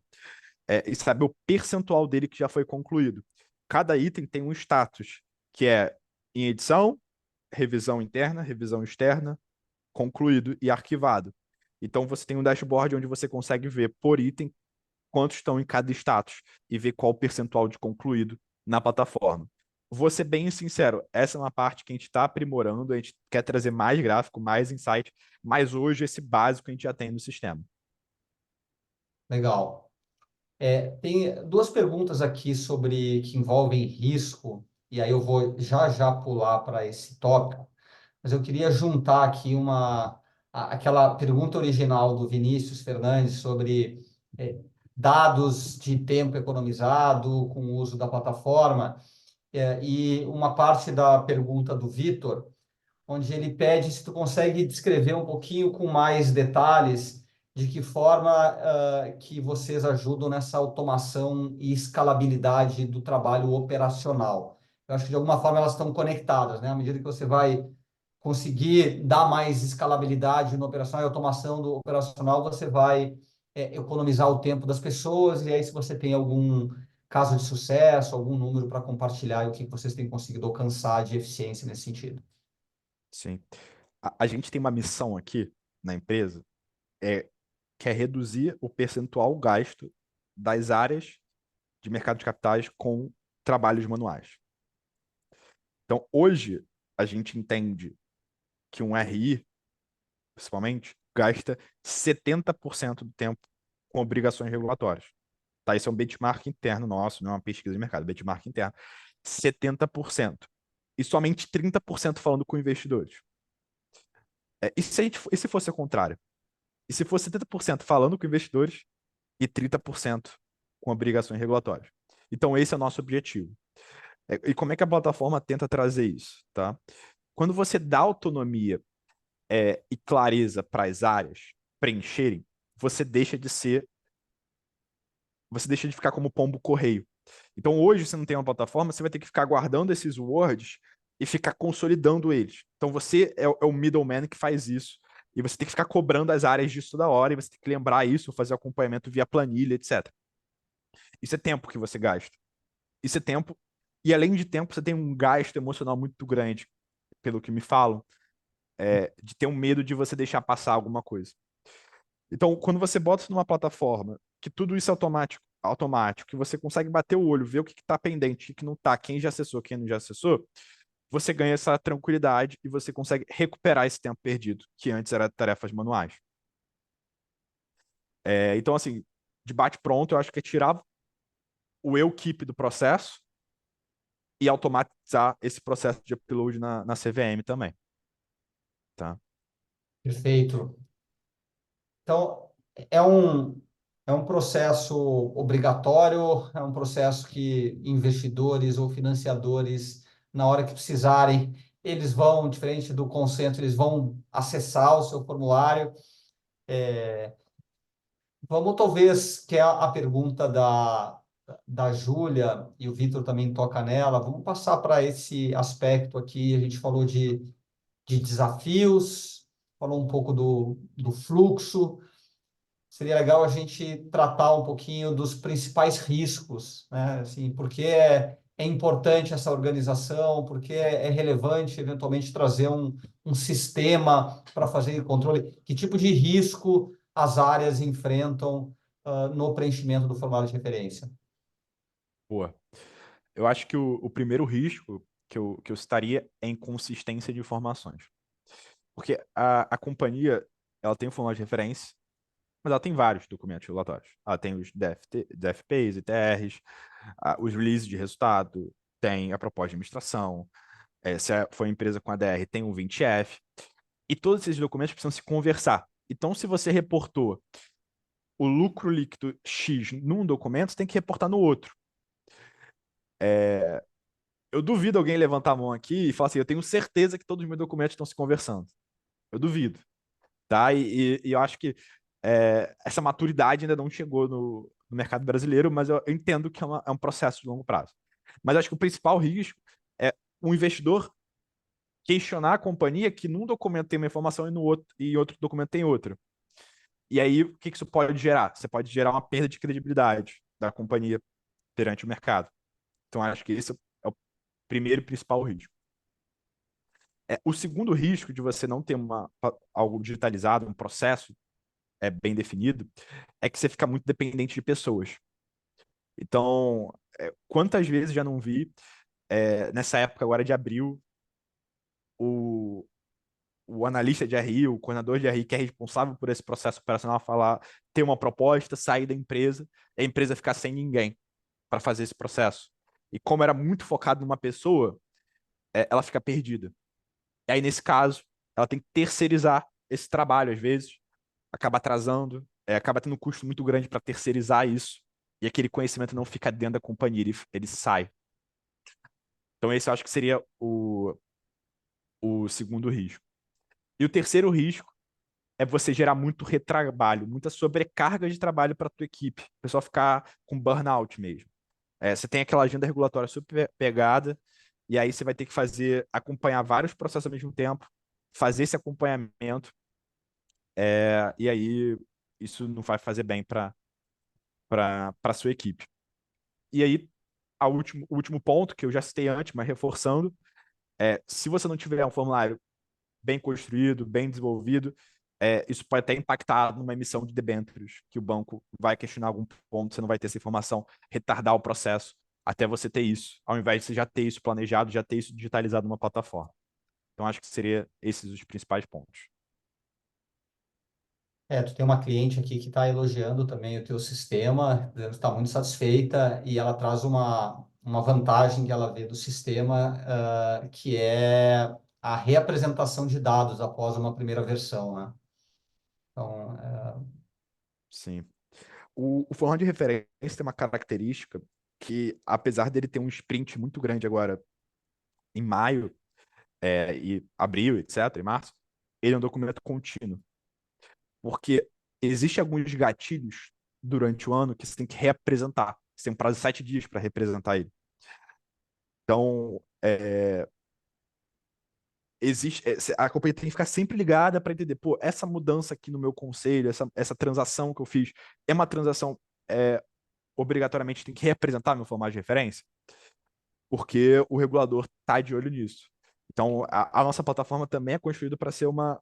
e saber o percentual dele que já foi concluído. Cada item tem um status, que é em edição, revisão interna, revisão externa, concluído e arquivado. Então você tem um dashboard onde você consegue ver por item quantos estão em cada status e ver qual o percentual de concluído na plataforma. Vou ser bem sincero, essa é uma parte que a gente está aprimorando, a gente quer trazer mais gráfico, mais insight, mas hoje esse básico a gente já tem no sistema. Legal. Tem duas perguntas aqui sobre que envolvem risco, e aí eu vou já já pular para esse tópico, mas eu queria juntar aqui aquela pergunta original do Vinícius Fernandes sobre eh, dados de tempo economizado com o uso da plataforma, e uma parte da pergunta do Vitor, onde ele pede se tu consegue descrever um pouquinho com mais detalhes de que forma que vocês ajudam nessa automação e escalabilidade do trabalho operacional. Eu acho que de alguma forma elas estão conectadas, né? À medida que você vai conseguir dar mais escalabilidade no operacional e automação do operacional, você vai economizar o tempo das pessoas, e aí se você tem algum caso de sucesso, algum número para compartilhar, e o que vocês têm conseguido alcançar de eficiência nesse sentido. Sim. A gente tem uma missão aqui na empresa, é, que é reduzir o percentual gasto das áreas de mercado de capitais com trabalhos manuais. Então, hoje, a gente entende que um RI, principalmente, gasta 70% do tempo com obrigações regulatórias. Tá? Isso é um benchmark interno nosso, não é uma pesquisa de mercado, benchmark interno. 70%. E somente 30% falando com investidores. E se fosse o contrário? E se fosse 70% falando com investidores e 30% com obrigações regulatórias? Então, esse é o nosso objetivo. E como é que a plataforma tenta trazer isso? Tá? Quando você dá autonomia e clareza para as áreas preencherem, você deixa de ser, você deixa de ficar como pombo correio. Então, hoje, você não tem uma plataforma, você vai ter que ficar guardando esses words e ficar consolidando eles. Então, você é o middleman que faz isso. E você tem que ficar cobrando as áreas disso toda hora, e você tem que lembrar isso, fazer acompanhamento via planilha, etc. Isso é tempo que você gasta. Isso é tempo. E além de tempo, você tem um gasto emocional muito grande, pelo que me falam, de ter um medo de você deixar passar alguma coisa. Então, quando você bota isso numa plataforma, que tudo isso é automático, que você consegue bater o olho, ver o que está pendente, o que não está, quem já acessou, quem não já acessou, você ganha essa tranquilidade e você consegue recuperar esse tempo perdido, que antes era tarefas manuais. Então, assim, de bate-pronto, eu acho que é tirar o eu keep do processo e automatizar esse processo de upload na CVM também. Tá? Perfeito. Então, é um, é um processo obrigatório, é um processo que investidores ou financiadores, na hora que precisarem, eles vão, diferente do consento, eles vão acessar o seu formulário. Vamos, talvez, que é a pergunta da Júlia, e o Vitor também toca nela, vamos passar para esse aspecto aqui. A gente falou de desafios, falou um pouco do fluxo. Seria legal a gente tratar um pouquinho dos principais riscos, né? Assim, por que é importante essa organização, por que é relevante eventualmente trazer um sistema para fazer controle, que tipo de risco as áreas enfrentam no preenchimento do formulário de referência. Boa. Eu acho que o primeiro risco que eu citaria é inconsistência de informações. Porque a companhia, ela tem um formulário de referência, mas ela tem vários documentos regulatórios. Ela tem os DFPs, ITRs, os releases de resultado, tem a proposta de administração, se for uma empresa com ADR, tem o 20F, e todos esses documentos precisam se conversar. Então, se você reportou o lucro líquido X num documento, você tem que reportar no outro. Eu duvido alguém levantar a mão aqui e falar assim, eu tenho certeza que todos os meus documentos estão se conversando. Eu duvido. Tá? E eu acho que essa maturidade ainda não chegou no mercado brasileiro, mas eu entendo que é um processo de longo prazo. Mas eu acho que o principal risco é o investidor questionar a companhia que num documento tem uma informação e no outro e outro documento tem outra. E aí, o que isso pode gerar? Você pode gerar uma perda de credibilidade da companhia perante o mercado. Então, acho que esse é o primeiro e principal risco. O segundo risco de você não ter algo digitalizado, um processo bem definido, é que você fica muito dependente de pessoas. Então, quantas vezes já não vi, nessa época agora de abril, o, o analista de RI, o coordenador de RI, que é responsável por esse processo operacional, falar, ter uma proposta, sair da empresa, e a empresa ficar sem ninguém para fazer esse processo. E como era muito focado numa pessoa, ela fica perdida. E aí, nesse caso, ela tem que terceirizar esse trabalho, às vezes, acaba atrasando, acaba tendo um custo muito grande para terceirizar isso, e aquele conhecimento não fica dentro da companhia, ele sai. Então, esse eu acho que seria o segundo risco. E o terceiro risco é você gerar muito retrabalho, muita sobrecarga de trabalho para a tua equipe, o pessoal ficar com burnout mesmo. Você tem aquela agenda regulatória super pegada, e aí você vai ter que acompanhar vários processos ao mesmo tempo, fazer esse acompanhamento, e aí isso não vai fazer bem para a sua equipe. E aí, o último ponto, que eu já citei antes, mas reforçando, se você não tiver um formulário bem construído, bem desenvolvido, isso pode até impactar numa emissão de debêntures, que o banco vai questionar algum ponto, você não vai ter essa informação, retardar o processo até você ter isso, ao invés de você já ter isso planejado, já ter isso digitalizado numa plataforma. Então, acho que seria esses os principais pontos. Tu tem uma cliente aqui que está elogiando também o teu sistema, dizendo que está muito satisfeita e ela traz uma vantagem que ela vê do sistema, que é a reapresentação de dados após uma primeira versão, né? Então, Sim. O formato de referência tem uma característica que, apesar dele ter um sprint muito grande agora em maio, e abril, etc., em março, ele é um documento contínuo. Porque existem alguns gatilhos durante o ano que você tem que reapresentar. Você tem um prazo de 7 dias para representar ele. Então, a companhia tem que ficar sempre ligada para entender, pô, essa mudança aqui no meu conselho, essa transação que eu fiz, é uma transação obrigatoriamente tem que representar meu formato de referência? Porque o regulador está de olho nisso. Então, a nossa plataforma também é construída para ser uma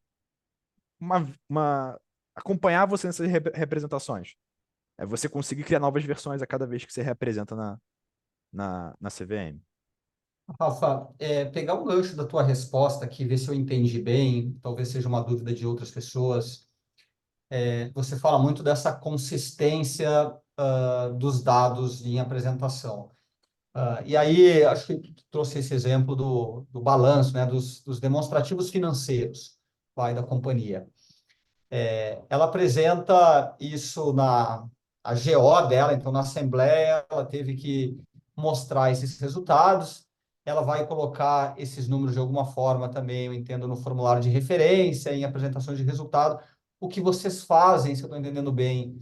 acompanhar você nessas representações. É você conseguir criar novas versões a cada vez que você representa na CVM. Rafa, pegar um gancho da tua resposta aqui, ver se eu entendi bem, talvez seja uma dúvida de outras pessoas. Você fala muito dessa consistência, dos dados em apresentação. E aí, acho que tu trouxe esse exemplo do balanço, né, dos demonstrativos financeiros, da companhia. Ela apresenta isso a GO dela, então na Assembleia ela teve que mostrar esses resultados, ela vai colocar esses números de alguma forma também, eu entendo, no formulário de referência, em apresentações de resultado. O que vocês fazem, se eu estou entendendo bem,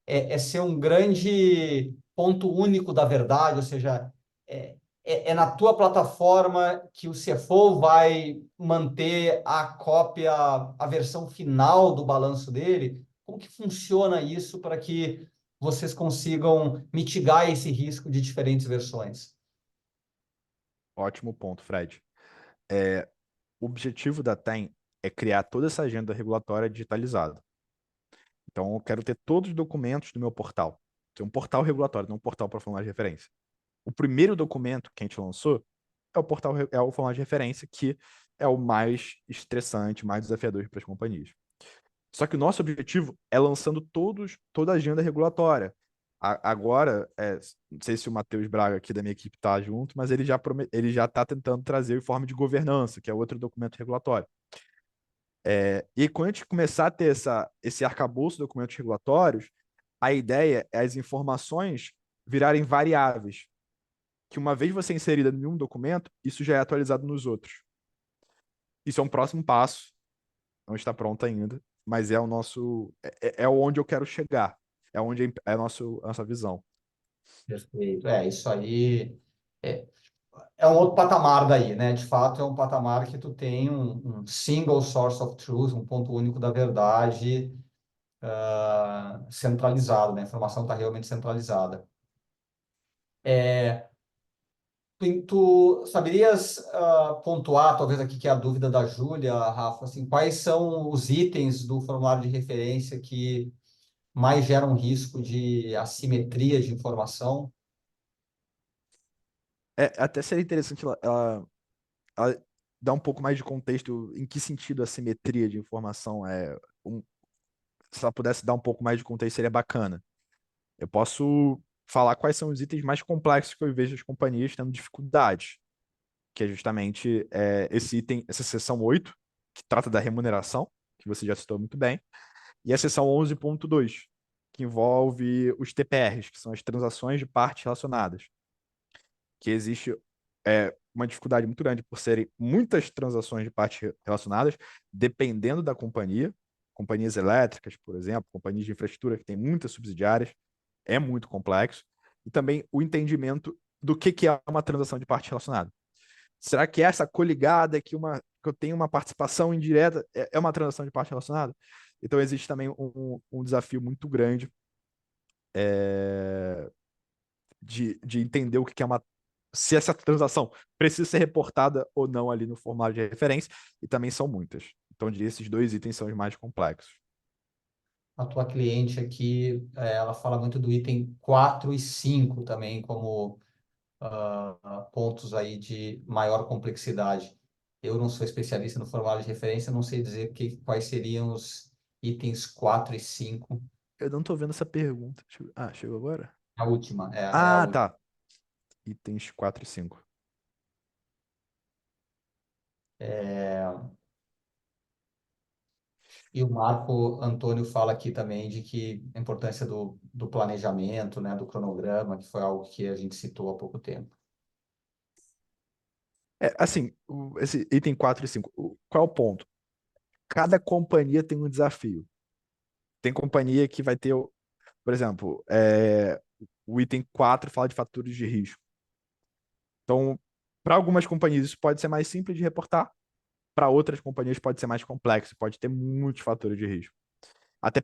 é ser um grande ponto único da verdade, ou seja, é na tua plataforma que o CFO vai manter a cópia, a versão final do balanço dele? Como que funciona isso para que vocês consigam mitigar esse risco de diferentes versões? Ótimo ponto, Fred. O objetivo da TEM é criar toda essa agenda regulatória digitalizada. Então, eu quero ter todos os documentos do meu portal. Tem um portal regulatório, não um portal para formulário de referência. O primeiro documento que a gente lançou é o formulário de referência, que é o mais estressante, mais desafiador para as companhias. Só que o nosso objetivo é lançando toda a agenda regulatória. Agora, não sei se o Matheus Braga aqui da minha equipe está junto, mas ele já está tentando trazer o informe de governança, que é outro documento regulatório. E quando a gente começar a ter esse arcabouço de documentos regulatórios, a ideia é as informações virarem variáveis, que uma vez você inserida em um documento, isso já é atualizado nos outros. Isso é um próximo passo, não está pronto ainda, mas é o nosso, onde eu quero chegar, é onde é a nossa visão. Perfeito. Isso aí é, é um outro patamar daí, né? De fato, é um patamar que tu tem um single source of truth, um ponto único da verdade, centralizado, né? A informação está realmente centralizada. Tu saberias pontuar, talvez aqui que é a dúvida da Júlia, Rafa, assim, quais são os itens do formulário de referência que mais geram risco de assimetria de informação? Até seria interessante ela dar um pouco mais de contexto em que sentido a simetria de informação se ela pudesse dar um pouco mais de contexto, seria bacana. Eu posso falar quais são os itens mais complexos que eu vejo as companhias tendo dificuldade, que é justamente esse item, essa seção 8 que trata da remuneração, que você já citou muito bem, e a seção 11.2, que envolve os TPRs, que são as transações de partes relacionadas, que existe uma dificuldade muito grande por serem muitas transações de partes relacionadas, dependendo da companhia. Companhias elétricas, por exemplo, companhias de infraestrutura que têm muitas subsidiárias, é muito complexo. E também o entendimento do que é uma transação de parte relacionada. Será que essa coligada que eu tenho uma participação indireta é uma transação de parte relacionada? Então existe também um desafio muito grande é, de entender o que é uma se essa transação precisa ser reportada ou não ali no formulário de referência, e também são muitas. Então, eu diria que esses dois itens são os mais complexos. A tua cliente aqui, ela fala muito do item 4 e 5 também como pontos aí de maior complexidade. Eu não sou especialista no formulário de referência, não sei dizer quais seriam os itens 4 e 5. Eu não tô vendo essa pergunta. Ah, chegou agora? A última, é a Ah, última. tá. Itens 4 e 5. E o Marco Antônio fala aqui também de que a importância do planejamento, né, do cronograma, que foi algo que a gente citou há pouco tempo. Assim, esse item 4 e 5, qual é o ponto? Cada companhia tem um desafio. Tem companhia que vai ter, por exemplo, o item 4 fala de fatores de risco. Então, para algumas companhias isso pode ser mais simples de reportar, para outras companhias pode ser mais complexo, pode ter muitos fatores de risco. Até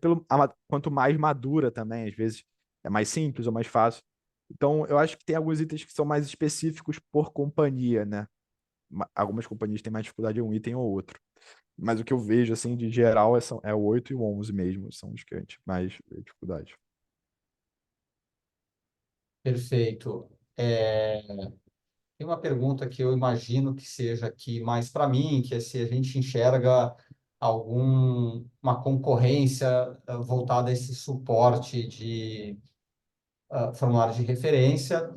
quanto mais madura também, às vezes é mais simples ou mais fácil. Então, eu acho que tem alguns itens que são mais específicos por companhia, né? Algumas companhias têm mais dificuldade em um item ou outro. Mas o que eu vejo, assim, de geral, é o 8 e o 11 mesmo, são os que a gente mais vê dificuldade. Perfeito. Tem uma pergunta que eu imagino que seja aqui mais para mim, que é se a gente enxerga uma concorrência voltada a esse suporte de formulários de referência.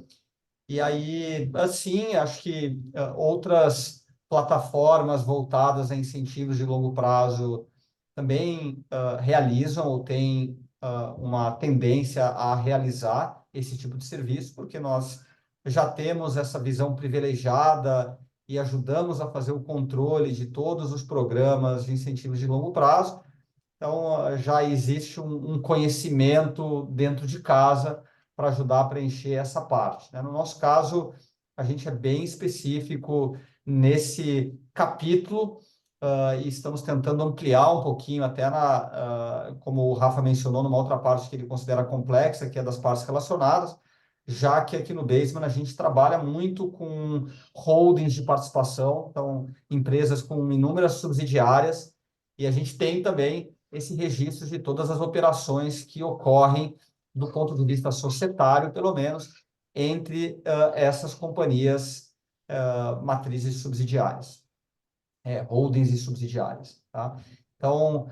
E aí, assim, acho que outras plataformas voltadas a incentivos de longo prazo também realizam ou têm uma tendência a realizar esse tipo de serviço, porque nós já temos essa visão privilegiada e ajudamos a fazer o controle de todos os programas de incentivos de longo prazo. Então, já existe um conhecimento dentro de casa para ajudar a preencher essa parte, né? No nosso caso, a gente é bem específico nesse capítulo, e estamos tentando ampliar um pouquinho, até como o Rafa mencionou, numa outra parte que ele considera complexa, que é das partes relacionadas, já que aqui no Basement a gente trabalha muito com holdings de participação, então empresas com inúmeras subsidiárias, e a gente tem também esse registro de todas as operações que ocorrem do ponto de vista societário, pelo menos, entre essas companhias matrizes subsidiárias, holdings e subsidiárias, tá? Então,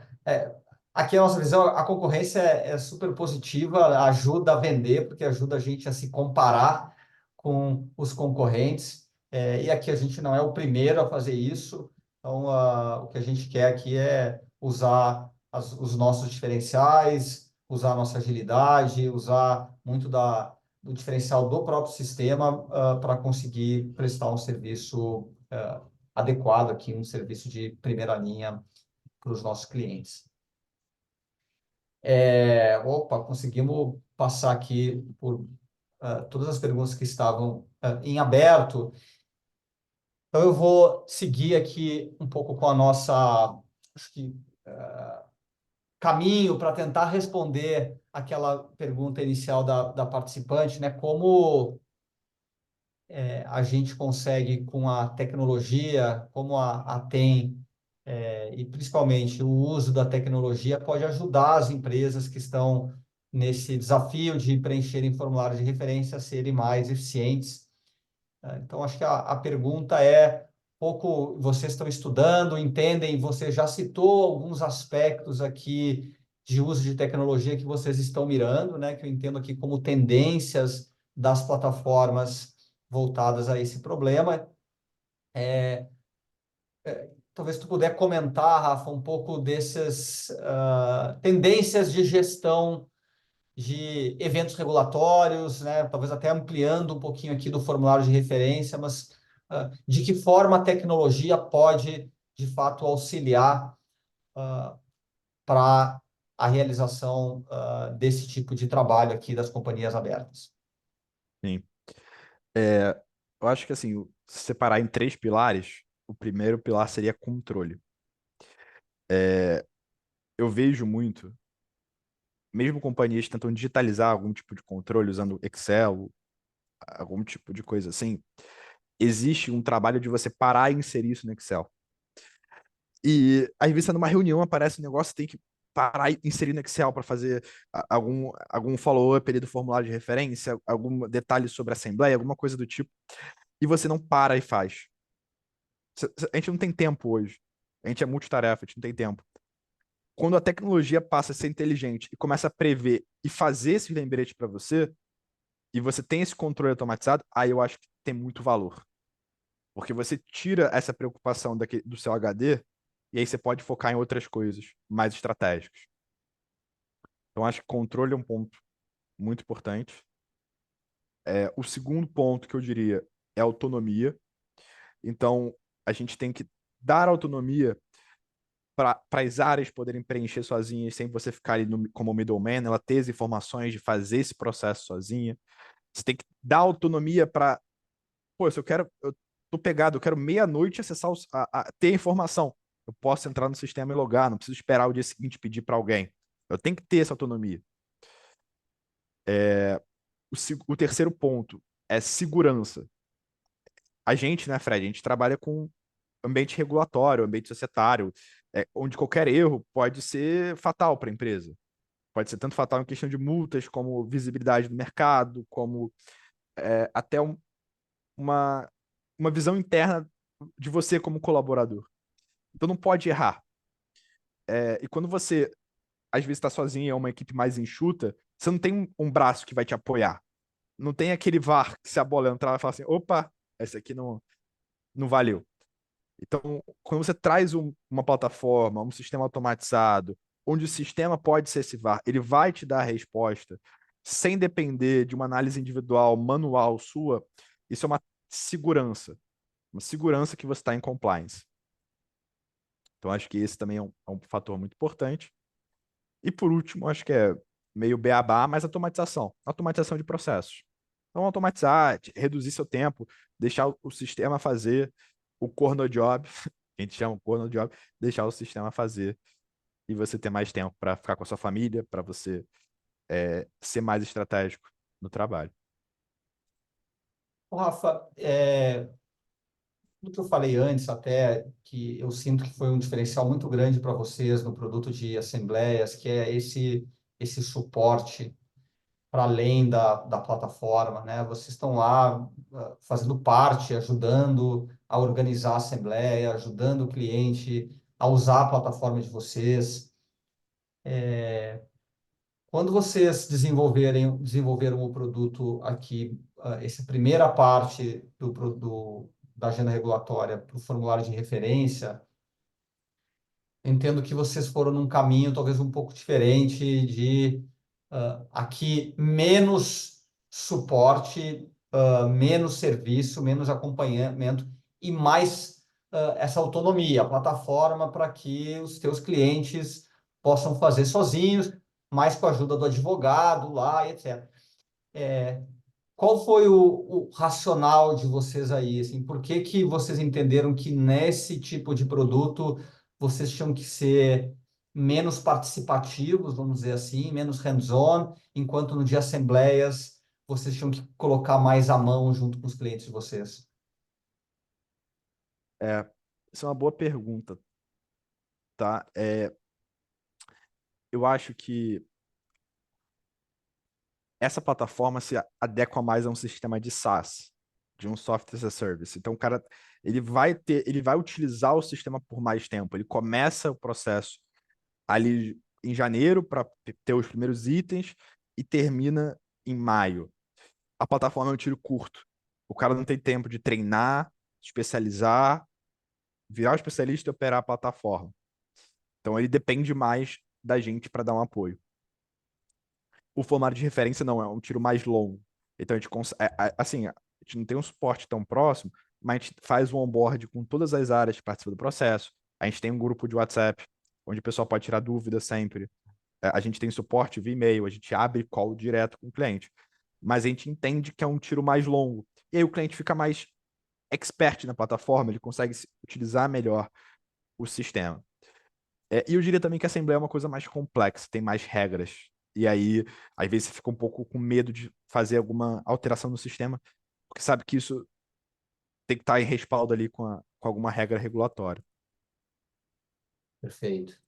aqui a nossa visão, a concorrência é super positiva, ajuda a vender, porque ajuda a gente a se comparar com os concorrentes, e aqui a gente não é o primeiro a fazer isso, então o que a gente quer aqui é usar os nossos diferenciais, usar a nossa agilidade, usar muito do diferencial do próprio sistema para conseguir prestar um serviço adequado aqui, um serviço de primeira linha para os nossos clientes. Opa, conseguimos passar aqui por todas as perguntas que estavam em aberto. Então, eu vou seguir aqui um pouco com a nossa, acho que, caminho para tentar responder aquela pergunta inicial da participante, né? Como a gente consegue, com a tecnologia, como a TEM, e principalmente o uso da tecnologia, pode ajudar as empresas que estão nesse desafio de preencherem formulários de referência a serem mais eficientes. Então, acho que a pergunta é, pouco vocês estão estudando, entendem, você já citou alguns aspectos aqui de uso de tecnologia que vocês estão mirando, né, que eu entendo aqui como tendências das plataformas voltadas a esse problema. talvez tu puder comentar, Rafa, um pouco dessas tendências de gestão de eventos regulatórios, né? Talvez até ampliando um pouquinho aqui do formulário de referência, mas de que forma a tecnologia pode, de fato, auxiliar para a realização desse tipo de trabalho aqui das companhias abertas. Sim. É, eu acho que assim, se separar em três pilares, o primeiro pilar seria controle. Eu vejo muito, mesmo companhias tentando digitalizar algum tipo de controle usando Excel, algum tipo de coisa assim, existe um trabalho de você parar e inserir isso no Excel. E às vezes, numa reunião, aparece um negócio, tem que parar e inserir no Excel para fazer algum follow-up ali do formulário de referência, algum detalhe sobre a assembleia, alguma coisa do tipo, e você não para e faz. A gente não tem tempo hoje. A gente é multitarefa, a gente não tem tempo. Quando a tecnologia passa a ser inteligente e começa a prever e fazer esses lembretes para você, e você tem esse controle automatizado, aí eu acho que tem muito valor. Porque você tira essa preocupação do seu HD e aí você pode focar em outras coisas mais estratégicas. Então, acho que controle é um ponto muito importante. O segundo ponto que eu diria é autonomia. Então, a gente tem que dar autonomia para as áreas poderem preencher sozinhas, sem você ficar ali como middleman, ela ter as informações de fazer esse processo sozinha. Você tem que dar autonomia para, pô, se eu tô pegado, eu quero meia-noite acessar, ter a informação. Eu posso entrar no sistema e logar, não preciso esperar o dia seguinte pedir para alguém. Eu tenho que ter essa autonomia. O terceiro ponto é segurança. A gente, né, Fred, a gente trabalha com ambiente regulatório, ambiente societário, onde qualquer erro pode ser fatal para a empresa. Pode ser tanto fatal em questão de multas, como visibilidade do mercado, como até uma, uma visão interna de você como colaborador. Então não pode errar. E quando você, às vezes, está sozinho, é uma equipe mais enxuta, você não tem um braço que vai te apoiar. Não tem aquele VAR que se a bola entrar, vai falar assim, opa, essa aqui não valeu. Então, quando você traz uma plataforma, um sistema automatizado, onde o sistema pode ser esse VAR, ele vai te dar a resposta sem depender de uma análise individual, manual sua, isso é uma segurança que você está em compliance. Então, acho que esse também é um fator muito importante. E por último, acho que é meio beabá, mas automatização de processos. Então, automatizar, reduzir seu tempo, deixar o sistema fazer o corno job, a gente chama o corno job, deixar o sistema fazer e você ter mais tempo para ficar com a sua família, para você ser mais estratégico no trabalho. Ô, Rafa, do que eu falei antes, até que eu sinto que foi um diferencial muito grande para vocês no produto de assembleias, que é esse suporte para além da plataforma, né? Vocês estão lá fazendo parte, ajudando a organizar a assembleia, ajudando o cliente a usar a plataforma de vocês. Quando vocês desenvolveram o produto aqui, essa primeira parte da agenda regulatória para o formulário de referência, entendo que vocês foram num caminho talvez um pouco diferente de aqui menos suporte, menos serviço, menos acompanhamento e mais essa autonomia, a plataforma para que os teus clientes possam fazer sozinhos, mais com a ajuda do advogado lá, etc. Qual foi o racional de vocês aí? Assim, por que que vocês entenderam que nesse tipo de produto vocês tinham que ser menos participativos, vamos dizer assim, menos hands-on, enquanto no de assembleias vocês tinham que colocar mais a mão junto com os clientes de vocês? É, Essa é uma boa pergunta, tá? Eu acho que essa plataforma se adequa mais a um sistema de SaaS, de um software as a service. Então, o cara, ele vai utilizar o sistema por mais tempo. Ele começa o processo ali em janeiro para ter os primeiros itens e termina em maio. A plataforma é um tiro curto. O cara não tem tempo de treinar, especializar virar o especialista e operar a plataforma. Então ele depende mais da gente para dar um apoio. O formulário de referência não, é um tiro mais longo. Então a gente consegue, assim, a gente não tem um suporte tão próximo, mas a gente faz o onboard com todas as áreas que participam do processo. A gente tem um grupo de WhatsApp, onde o pessoal pode tirar dúvidas sempre. A gente tem suporte via e-mail, a gente abre call direto com o cliente. Mas a gente entende que é um tiro mais longo. E aí o cliente fica mais expert na plataforma, ele consegue utilizar melhor o sistema. E eu diria também que a Assembleia é uma coisa mais complexa, tem mais regras. E aí, às vezes, você fica um pouco com medo de fazer alguma alteração no sistema, porque sabe que isso tem que estar em respaldo ali com alguma regra regulatória. Perfeito.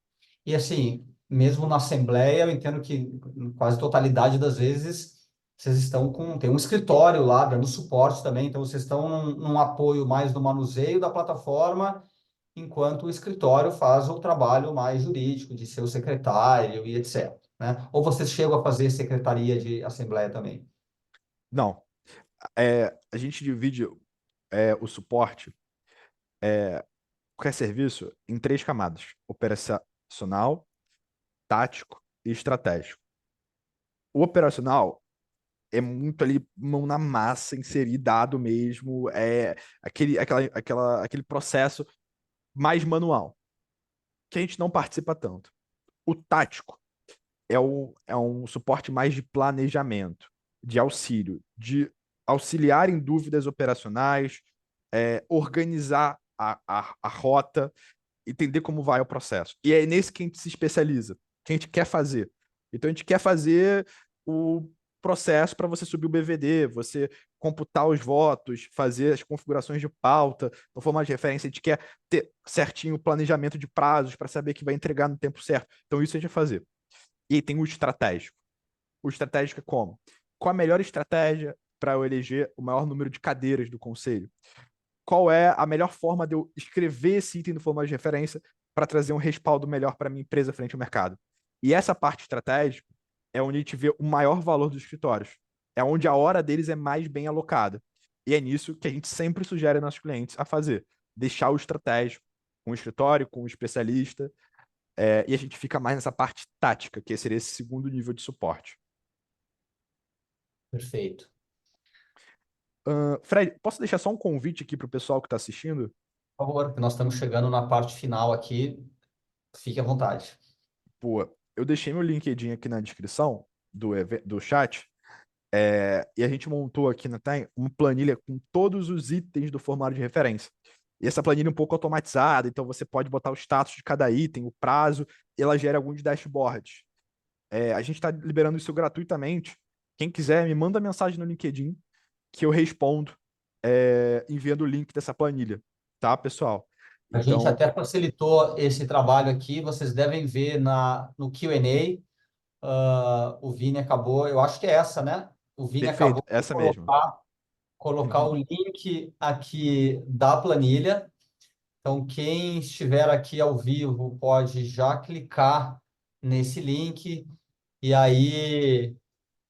E assim, mesmo na Assembleia, eu entendo que em quase totalidade das vezes vocês estão com, tem um escritório lá dando suporte também, então vocês estão num apoio mais no manuseio da plataforma, enquanto o escritório faz o trabalho mais jurídico, de ser o secretário e etc, né? Ou vocês chegam a fazer secretaria de Assembleia também? Não, a gente divide o suporte, qualquer serviço, em três camadas: operacional, tático e estratégico. O operacional é muito ali mão na massa, inserir dado mesmo, aquele processo mais manual, que a gente não participa tanto. O tático é um suporte mais de planejamento, de auxílio, de auxiliar em dúvidas operacionais, organizar a rota, entender como vai o processo. E é nesse que a gente se especializa, que a gente quer fazer. Então a gente quer fazer o processo para você subir o BVD, você computar os votos, fazer as configurações de pauta, no formato de referência, a gente quer ter certinho o planejamento de prazos para saber que vai entregar no tempo certo. Então isso a gente vai fazer. E aí tem o estratégico. O estratégico é como? Qual a melhor estratégia para eu eleger o maior número de cadeiras do conselho? Qual é a melhor forma de eu escrever esse item no formato de referência para trazer um respaldo melhor para minha empresa frente ao mercado? E essa parte estratégica é onde a gente vê o maior valor dos escritórios. É onde a hora deles é mais bem alocada. E é nisso que a gente sempre sugere aos nossos clientes a fazer. Deixar o estratégico com o escritório, com o especialista, e a gente fica mais nessa parte tática, que seria esse segundo nível de suporte. Perfeito. Fred, posso deixar só um convite aqui para o pessoal que está assistindo? Por favor, que nós estamos chegando na parte final aqui, fique à vontade. Pô, eu deixei meu LinkedIn aqui na descrição do chat, e a gente montou aqui na Time uma planilha com todos os itens do formulário de referência. E essa planilha é um pouco automatizada, então você pode botar o status de cada item, o prazo, e ela gera alguns dashboards. A gente está liberando isso gratuitamente. Quem quiser, me manda mensagem no LinkedIn que eu respondo, enviando o link dessa planilha, tá, pessoal? A gente Então, até facilitou esse trabalho aqui, vocês devem ver no Q&A, o Vini acabou, eu acho que é essa, né? O Vini perfeito, acabou de essa mesmo. colocar o Uhum, link aqui da planilha. Então, quem estiver aqui ao vivo pode já clicar nesse link e aí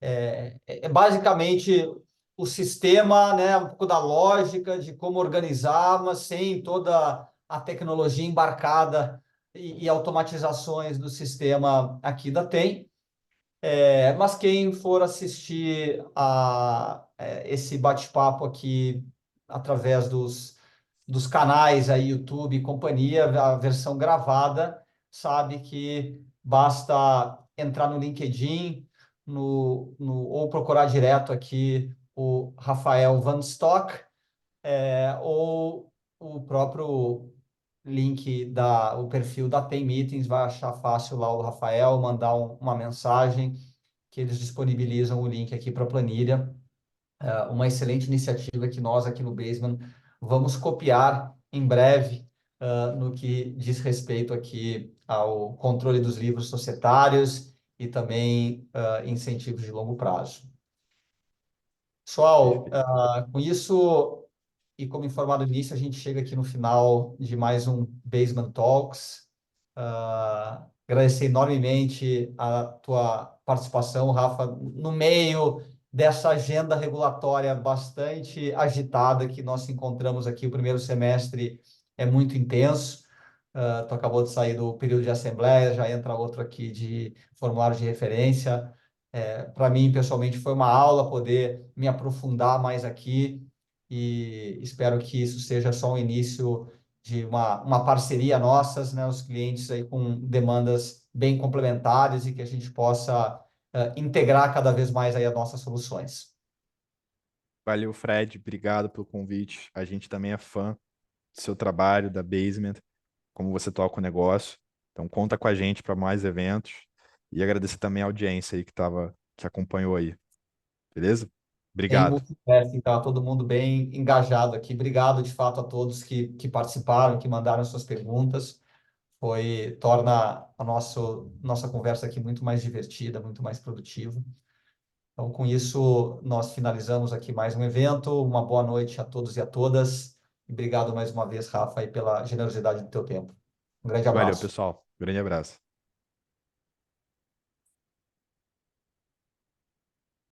é basicamente o sistema, né, um pouco da lógica de como organizar, mas sem toda a tecnologia embarcada e automatizações do sistema aqui da TEM. Mas quem for assistir esse bate-papo aqui através dos canais aí, YouTube e companhia, a versão gravada, sabe que basta entrar no LinkedIn ou procurar direto aqui o Rafael Van Stock, ou o próprio link o perfil da Tem Meetings, vai achar fácil lá o Rafael, mandar uma mensagem que eles disponibilizam o link aqui para a planilha. Uma excelente iniciativa que nós aqui no Basement vamos copiar em breve, no que diz respeito aqui ao controle dos livros societários e também incentivos de longo prazo. Pessoal, perfeito. com isso, e como informado no início, a gente chega aqui no final de mais um Basement Talks. Agradecer enormemente a tua participação, Rafa, no meio dessa agenda regulatória bastante agitada que nós encontramos aqui o primeiro semestre é muito intenso. Tu acabou de sair do período de assembleia, já entra outro aqui de formulário de referência. Para mim, pessoalmente, foi uma aula poder me aprofundar mais aqui e espero que isso seja só um início de uma parceria nossas, né, os clientes aí com demandas bem complementares e que a gente possa integrar cada vez mais aí as nossas soluções. Valeu, Fred. Obrigado pelo convite. A gente também é fã do seu trabalho, da Basement, como você toca o negócio. Então, conta com a gente para mais eventos. E agradecer também a audiência aí que acompanhou aí. Beleza? Em Obrigado. multiverso, então, todo mundo bem engajado aqui. Obrigado, de fato, a todos que participaram, que mandaram suas perguntas. Torna a nossa conversa aqui muito mais divertida, muito mais produtiva. Então, com isso, nós finalizamos aqui mais um evento. Uma boa noite a todos e a todas. E obrigado mais uma vez, Rafa, aí, pela generosidade do teu tempo. Um grande Valeu, abraço. pessoal. Grande abraço.